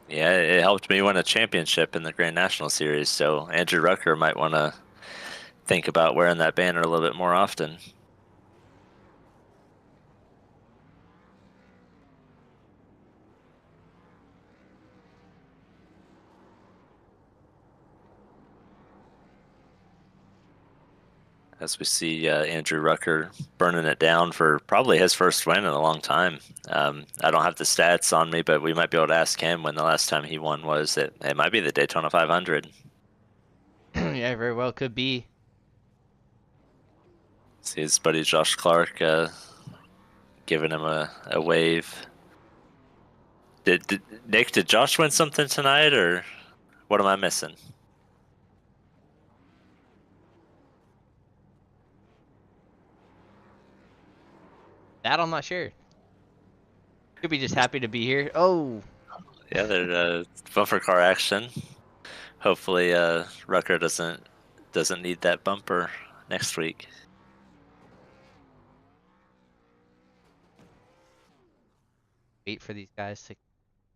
Yeah, it helped me win a championship in the Grand National Series, so Andrew Rucker might want to think about wearing that banner a little bit more often. As we see Andrew Rucker burning it down for probably his first win in a long time. I don't have the stats on me, but we might be able to ask him when the last time he won was. It might be the Daytona 500. Yeah, very well could be. See his buddy Josh Clark giving him a wave. Nick, did Josh win something tonight, or what am I missing? That I'm not sure. Could be just happy to be here. Oh, Yeah, they're bumper car action. Hopefully, Rucker doesn't need that bumper next week. wait for these guys to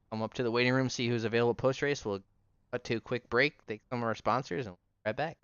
come up to the waiting room, see who's available post race. We'll cut to a quick break, thank some of our sponsors, and we'll be right back.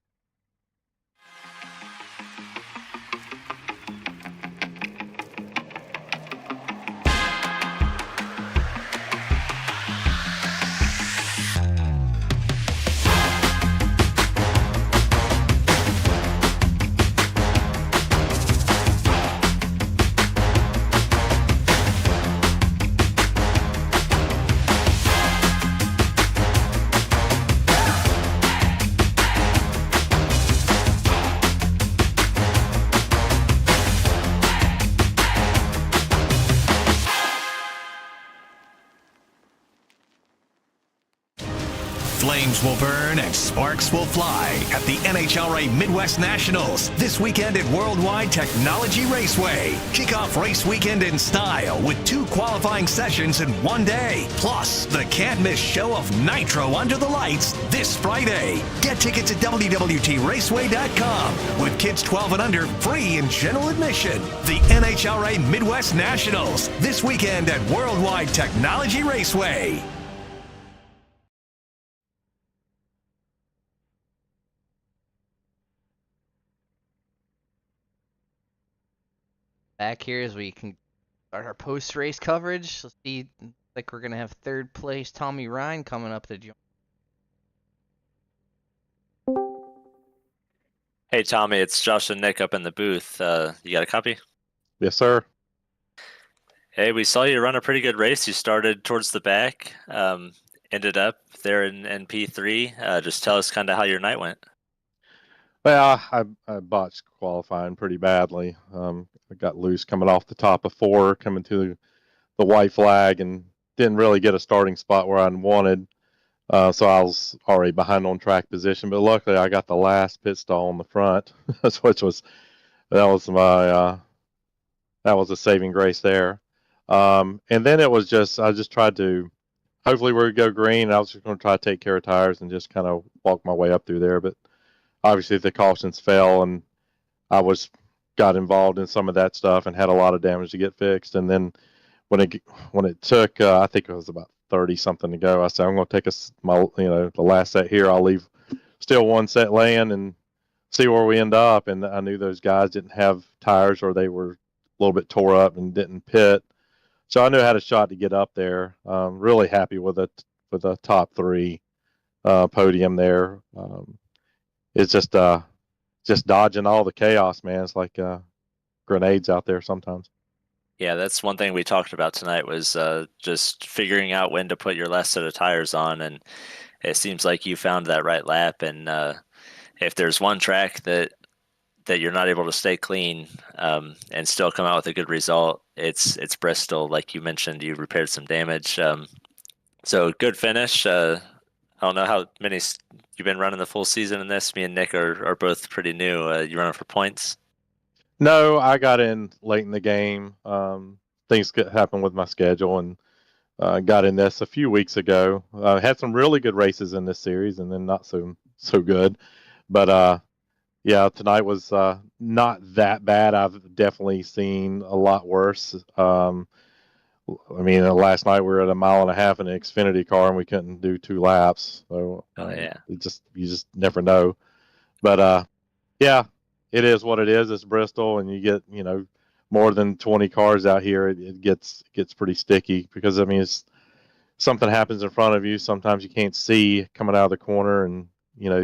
Flames will burn and sparks will fly at the NHRA Midwest Nationals this weekend at Worldwide Technology Raceway. Kick off race weekend in style with 2 qualifying sessions in one day. Plus, the can't-miss show of Nitro under the lights this Friday. Get tickets at WWTRaceway.com with kids 12 and under free in general admission. The NHRA Midwest Nationals this weekend at Worldwide Technology Raceway. Back here as we can start our post race coverage. Let's see, like we're gonna have third place Tommy Ryan coming up to join. Hey, Tommy, it's Josh and Nick up in the booth. You got a copy? Yes, sir. Hey, we saw you run a pretty good race. You started towards the back, ended up there in P3. Just tell us kind of how your night went. Well, I botched qualifying pretty badly. I got loose coming off the top of 4, coming to the white flag, and didn't really get a starting spot where I wanted. So I was already behind on track position, but luckily I got the last pit stall on the front, that was a saving grace there. And then it was I just tried to, hopefully we would go green. I was just going to try to take care of tires and just kind of walk my way up through there, but obviously the cautions fell and I got involved in some of that stuff and had a lot of damage to get fixed. And then when it took, I think it was about 30 something to go, I said, I'm going to take the last set here. I'll leave still one set laying and see where we end up. And I knew those guys didn't have tires or they were a little bit tore up and didn't pit. So I knew I had a shot to get up there. Really happy with the top 3 podium there. It's just dodging all the chaos, man. It's like grenades out there sometimes. Yeah, that's one thing we talked about tonight was just figuring out when to put your last set of tires on, and it seems like you found that right lap. And if there's one track that you're not able to stay clean and still come out with a good result, it's Bristol. Like you mentioned, you repaired some damage. So good finish. I don't know how many you've been running the full season in this. Me and Nick are both pretty new. You running for points? No, I got in late in the game. Things happened with my schedule and got in this a few weeks ago. Had some really good races in this series and then not so good. But yeah, tonight was not that bad. I've definitely seen a lot worse. I mean, last night we were at 1.5 miles in an Xfinity car and we couldn't do 2 laps. So yeah, you just never know. But yeah, it is what it is. It's Bristol, and you get more than 20 cars out here. It gets pretty sticky because I mean, it's something happens in front of you. Sometimes you can't see coming out of the corner, and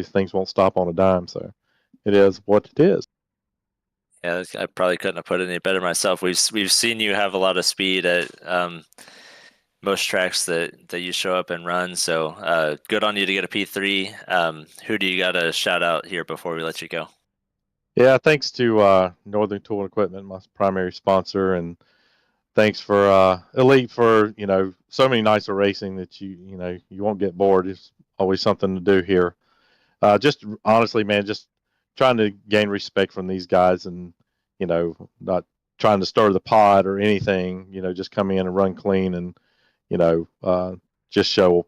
things won't stop on a dime. So it is what it is. Yeah, I probably couldn't have put it any better myself. We've seen you have a lot of speed at most tracks that you show up and run. So good on you to get a P3. Who do you got to shout out here before we let you go? Yeah, thanks to Northern Tool and Equipment, my primary sponsor, and thanks for Elite for so many nights of racing that you won't get bored. It's always something to do here. Just honestly, man, just trying to gain respect from these guys and not trying to stir the pot or anything. Just come in and run clean and just show.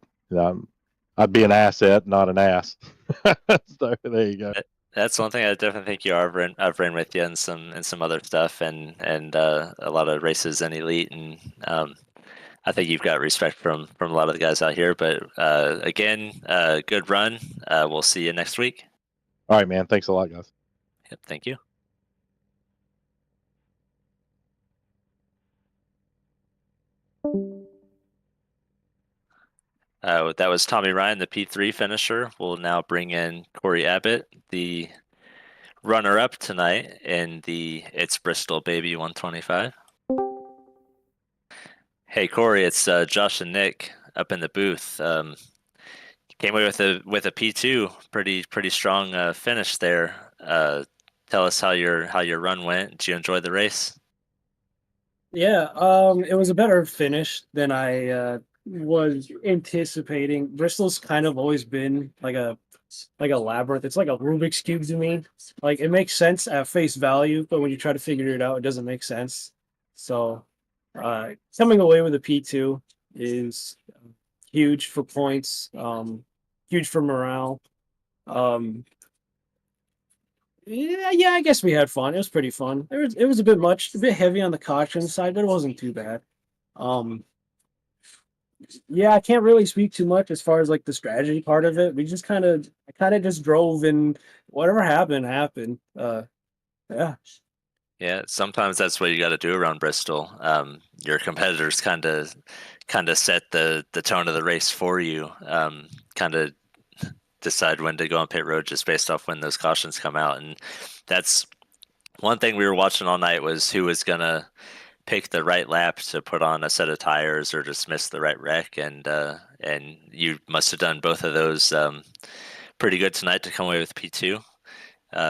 I'd be an asset, not an ass. So there you go. That's one thing I definitely think you are. I've ran with you in some other stuff and a lot of races in Elite, and I think you've got respect from a lot of the guys out here. But again, good run. We'll see you next week. All right, man. Thanks a lot, guys. Yep, thank you. That was Tommy Ryan, the P3 finisher. We'll now bring in Corey Abbott, the runner-up tonight in the It's Bristol Baby 125. Hey Corey, it's Josh and Nick up in the booth. Came away with a P2, pretty strong finish there. Tell us how your run went. Did you enjoy the race? Yeah, it was a better finish than I was anticipating. Bristol's kind of always been like a labyrinth. It's like a Rubik's Cube to me. Like it makes sense at face value, but when you try to figure it out, it doesn't make sense. So coming away with a P2 is huge for points, huge for morale. Yeah, I guess we had fun. It was pretty fun. It was a bit heavy on the caution side, but it wasn't too bad. Yeah, I can't really speak too much as far as like the strategy part of it. I kind of just drove and whatever happened. Yeah. Yeah, sometimes that's what you got to do around Bristol. Your competitors kind of set the tone of the race for you. Kind of decide when to go on pit road just based off when those cautions come out, and that's one thing we were watching all night was who was gonna pick the right lap to put on a set of tires or just miss the right wreck, and you must have done both of those pretty good tonight to come away with P2.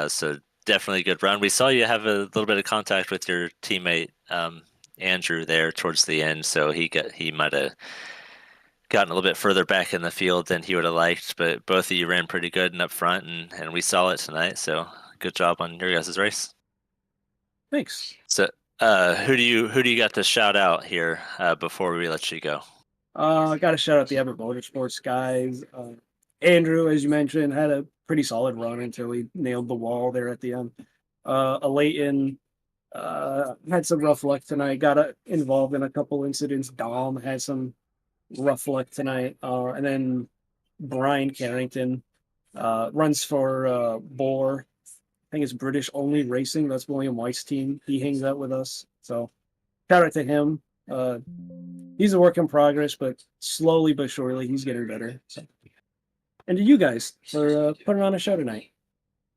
So definitely a good run. We saw you have a little bit of contact with your teammate Andrew there towards the end, so he might have gotten a little bit further back in the field than he would have liked, but both of you ran pretty good and up front, and we saw it tonight, so good job on your guys' race. Thanks. So who do you got to shout out here before we let you go? I got to shout out the Abbott Motorsports guys. Andrew, as you mentioned, had a pretty solid run until he nailed the wall there at the end. Leighton had some rough luck tonight, got involved in a couple incidents. Dom had some rough luck tonight. And then Brian Carrington runs for Bohr. I think it's British Only Racing. That's William White's team. He hangs out with us. So shout out to him. He's a work in progress, but slowly but surely he's getting better. So. And to you guys for putting on a show tonight.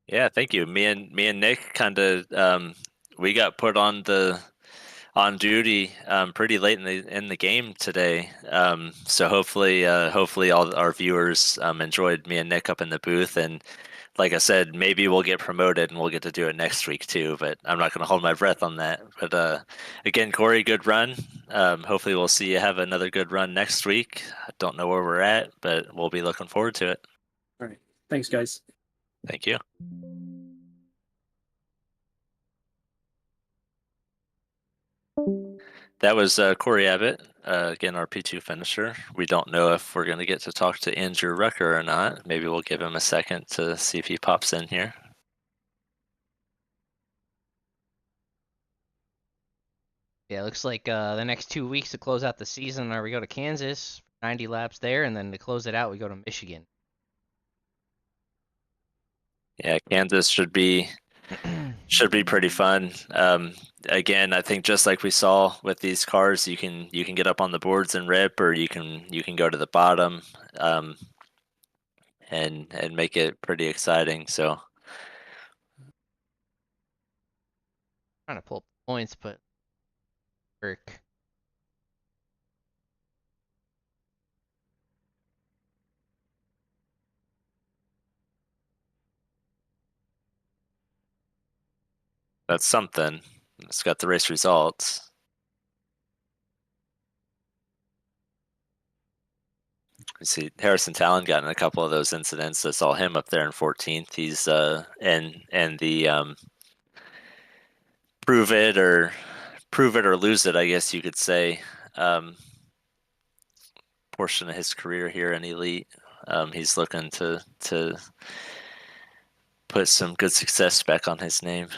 Yeah, thank you. Me and Nick kind of we got put on duty pretty late in the game today. So hopefully all our viewers enjoyed me and Nick up in the booth, and like I said, maybe we'll get promoted and we'll get to do it next week too, but I'm not going to hold my breath on that. But again, Corey, good run. Hopefully we'll see you have another good run next week. I don't know where we're at, but we'll be looking forward to it. All right. Thanks, guys. Thank you. That was Corey Abbott, again, our P2 finisher. We don't know if we're going to get to talk to Andrew Rucker or not. Maybe we'll give him a second to see if he pops in here. Yeah, it looks like the next 2 weeks to close out the season we go to Kansas, 90 laps there, and then to close it out, we go to Michigan. Yeah, Kansas should be pretty fun. Again, I think just like we saw with these cars, you can get up on the boards and rip, or you can go to the bottom and make it pretty exciting. So Trying to pull up points, but work. that's something. It's got the race results. You see Harrison Talon got in a couple of those incidents. I saw him up there in 14th. He's in the Prove It or prove it or lose it, I guess you could say. Portion of his career here in Elite. He's looking to put some good success back on his name.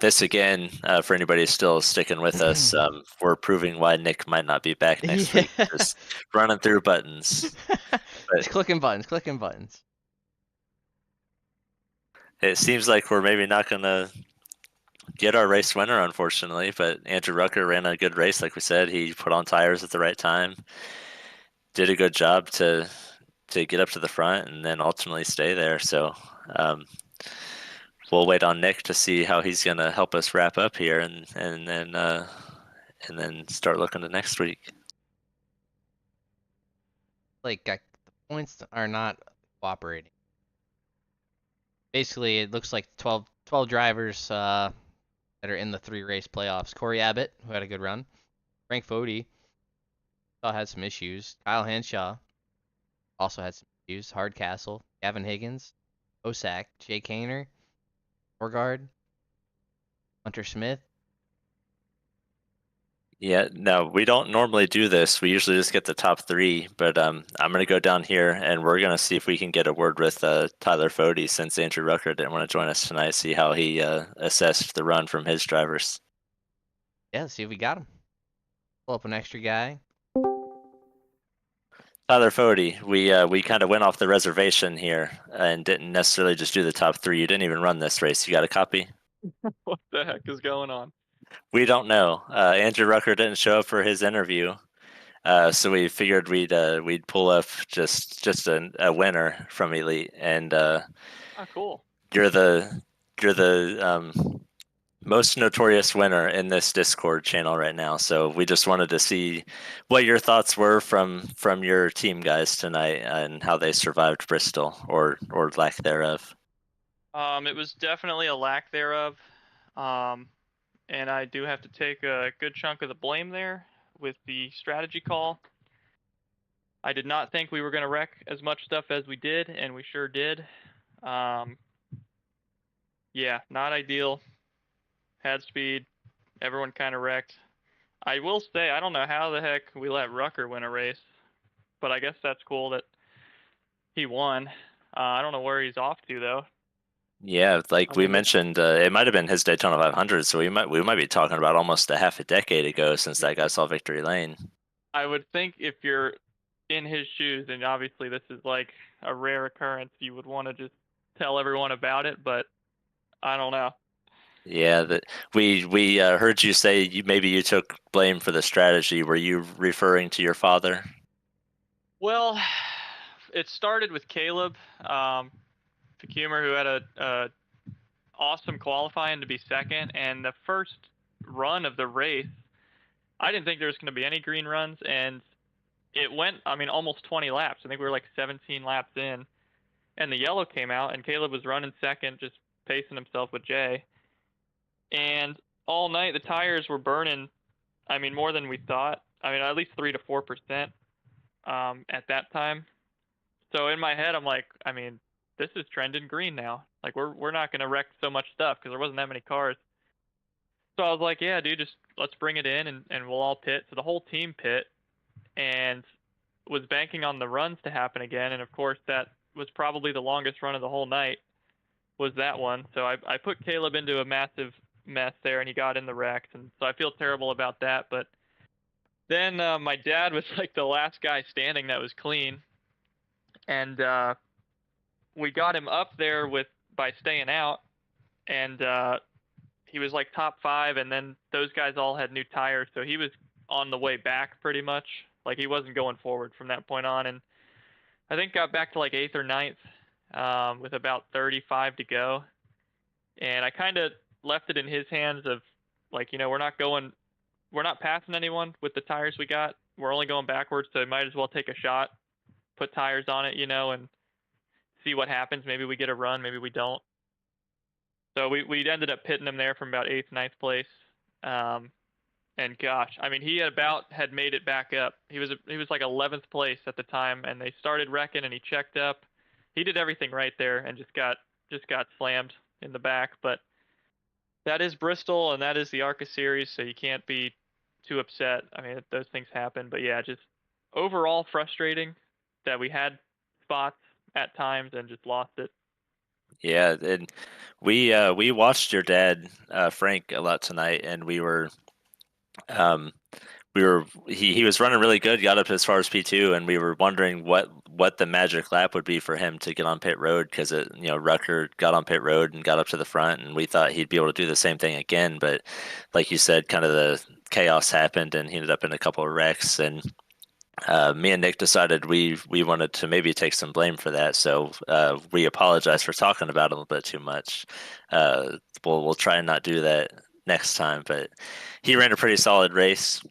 This again, for anybody still sticking with us, we're proving why Nick might not be back next week. Just running through buttons. Just clicking buttons. It seems like we're maybe not going to get our race winner, unfortunately, but Andrew Rucker ran a good race, like we said. He put on tires at the right time, did a good job to get up to the front, and then ultimately stay there. So we'll wait on Nick to see how he's going to help us wrap up here, and then start looking to next week. Like the points are not cooperating. Basically, it looks like 12 drivers that are in the 3-race playoffs. Corey Abbott, who had a good run. Frank Fody had some issues. Kyle Henshaw also had some issues. Hardcastle, Gavin Higgins, Osak, Jay Kaner, Orgard, Hunter Smith. Yeah, no, we don't normally do this. We usually just get the top 3, but I'm going to go down here, and we're going to see if we can get a word with Tyler Fody, since Andrew Rucker didn't want to join us tonight, see how he assessed the run from his drivers. Yeah, let's see if we got him. Pull up an extra guy. Tyler Fody, we kind of went off the reservation here and didn't necessarily just do the top 3. You didn't even run this race. You got a copy? What the heck is going on? We don't know. Andrew Rucker didn't show up for his interview, so we figured we'd pull up just a winner from Elite, and Oh, cool. you're the most notorious winner in this Discord channel right now. So we just wanted to see what your thoughts were from your team guys tonight and how they survived Bristol or lack thereof. It was definitely a lack thereof. And I do have to take a good chunk of the blame there with the strategy call. I did not think we were going to wreck as much stuff as we did, and we sure did. Yeah, not ideal. Had speed. Everyone kind of wrecked. I will say, I don't know how the heck we let Rucker win a race, but I guess that's cool that he won. I don't know where he's off to, though. Yeah, like we mentioned, it might have been his Daytona 500, so we might be talking about almost a half a decade ago since that guy saw victory lane. I would think if you're in his shoes, and obviously this is like a rare occurrence, you would want to just tell everyone about it, but I don't know. Yeah, that we heard you say maybe you took blame for the strategy. Were you referring to your father? Well, it started with Caleb Facumer, who had a awesome qualifying to be second, and the first run of the race, I didn't think there was going to be any green runs, and it went, I mean, almost 20 laps. I think we were like 17 laps in, and the yellow came out, and Caleb was running second, just pacing himself with Jay. And all night, the tires were burning, I mean, more than we thought. I mean, at least 3 to 4% at that time. So in my head, I'm like, I mean, this is trending green now. Like, we're not going to wreck so much stuff because there wasn't that many cars. So I was like, yeah, dude, just let's bring it in and we'll all pit. So the whole team pit and was banking on the runs to happen again. And, of course, that was probably the longest run of the whole night was that one. So I put Caleb into a massive mess there, and he got in the wrecks. And so I feel terrible about that. But then my dad was like the last guy standing that was clean. And we got him up there by staying out. And he was like top 5, and then those guys all had new tires, so he was on the way back pretty much. Like, he wasn't going forward from that point on, and I think got back to like 8th or 9th with about 35 to go. And I kind of left it in his hands of, like, you know, we're not passing anyone with the tires we got. We're only going backwards, so might as well take a shot, put tires on it, you know, and see what happens. Maybe we get a run, maybe we don't. So we ended up pitting him there from about 8th, 9th place. And gosh, I mean, he had made it back up. He was like 11th place at the time, and they started wrecking, and he checked up. He did everything right there, and just got slammed in the back. But that is Bristol and that is the ARCA series, so you can't be too upset. I mean, those things happen, but yeah, just overall frustrating that we had spots at times and just lost it. Yeah, and we watched your dad, Frank, a lot tonight, and um, he was running really good, got up as far as P2, and we were wondering what the magic lap would be for him to get on pit road, because Rucker got on pit road and got up to the front, and we thought he'd be able to do the same thing again, but like you said, kind of the chaos happened, and he ended up in a couple of wrecks, and me and Nick decided we wanted to maybe take some blame for that, so we apologize for talking about it a little bit too much. We'll try and not do that next time, but he ran a pretty solid race.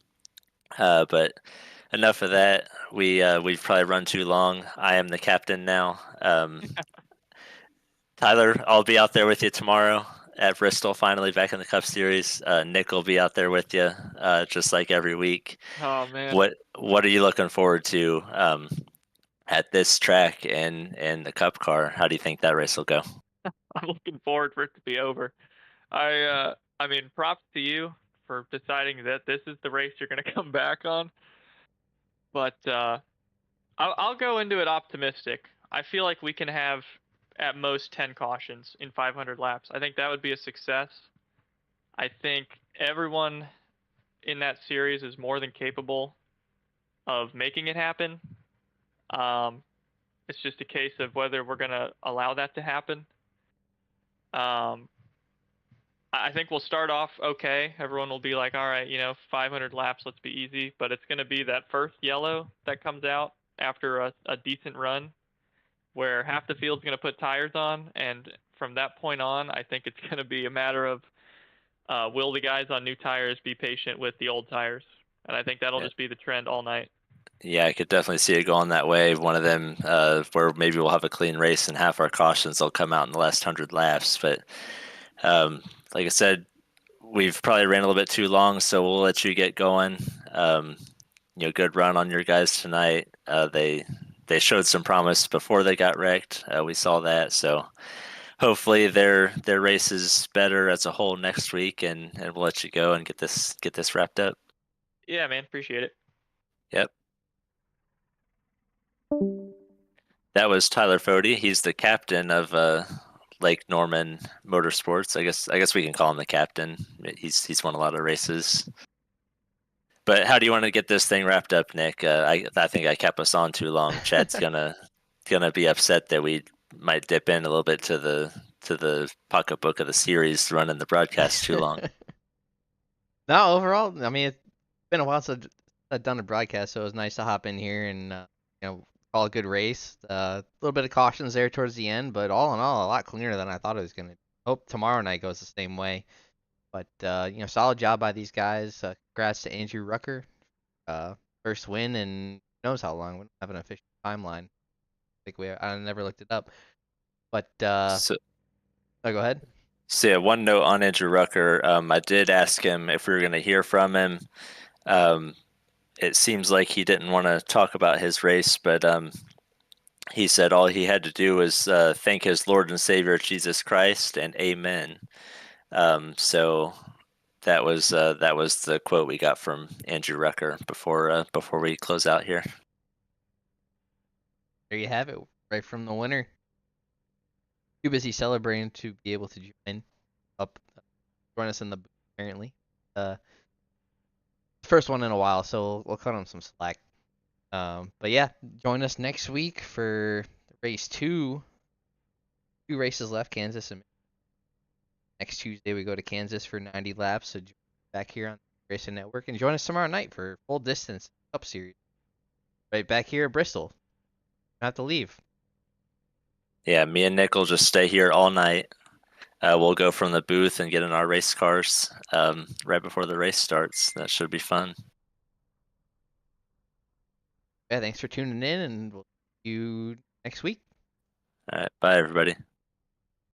But enough of that. We've probably run too long. I am the captain now. Tyler, I'll be out there with you tomorrow at Bristol, finally back in the Cup Series. Nick will be out there with you, just like every week. Oh man. What are you looking forward to at this track and the Cup car? How do you think that race will go? I'm looking forward for it to be over. I mean, props to you for deciding that this is the race you're going to come back on. But I'll go into it optimistic. I feel like we can have at most 10 cautions in 500 laps. I think that would be a success. I think everyone in that series is more than capable of making it happen. It's just a case of whether we're going to allow that to happen. I think we'll start off okay. Everyone will be like, all right, 500 laps, let's be easy. But it's going to be that first yellow that comes out after a decent run where half the field's going to put tires on. And from that point on, I think it's going to be a matter of will the guys on new tires be patient with the old tires? And I think that'll just be the trend all night. Yeah, I could definitely see it going that way. One of them where maybe we'll have a clean race and half our cautions will come out in the last 100 laps. But like I said, we've probably ran a little bit too long, so we'll let you get going. Good run on your guys tonight. They showed some promise before they got wrecked. We saw that, so hopefully their race is better as a whole next week, and we'll let you go and get this wrapped up. Yeah, man, appreciate it. Yep. That was Tyler Fody. He's the captain of Lake Norman Motorsports. I guess we can call him the captain. He's won a lot of races. But how do you want to get this thing wrapped up, Nick? I think I kept us on too long. Chad's gonna be upset that we might dip in a little bit to the pocketbook of the series, running the broadcast too long. No, overall, I mean, it's been a while since I've done a broadcast, so it was nice to hop in here and call a good race. A little bit of cautions there towards the end, but all in all, a lot cleaner than I thought it was gonna. Hope tomorrow night goes the same way. But solid job by these guys. Congrats to Andrew Rucker, first win in who knows how long. We don't have an official timeline. I never looked it up. But go ahead. So yeah, one note on Andrew Rucker. I did ask him if we were going to hear from him. It seems like he didn't want to talk about his race, but he said all he had to do was thank his Lord and Savior Jesus Christ and Amen. So that was the quote we got from Andrew Rucker before we close out here. There you have it, right from the winner. Too busy celebrating to be able to join us in the booth, apparently. First one in a while, so we'll cut him some slack. But yeah, join us next week for race 2. 2 races left, Kansas and next Tuesday we go to Kansas for 90 laps. So back here on the Racing Network, and join us tomorrow night for full distance Cup Series. Right back here at Bristol. Don't have to leave. Yeah, me and Nick will just stay here all night. We'll go from the booth and get in our race cars right before the race starts. That should be fun. Yeah, thanks for tuning in, and we'll see you next week. All right, bye everybody.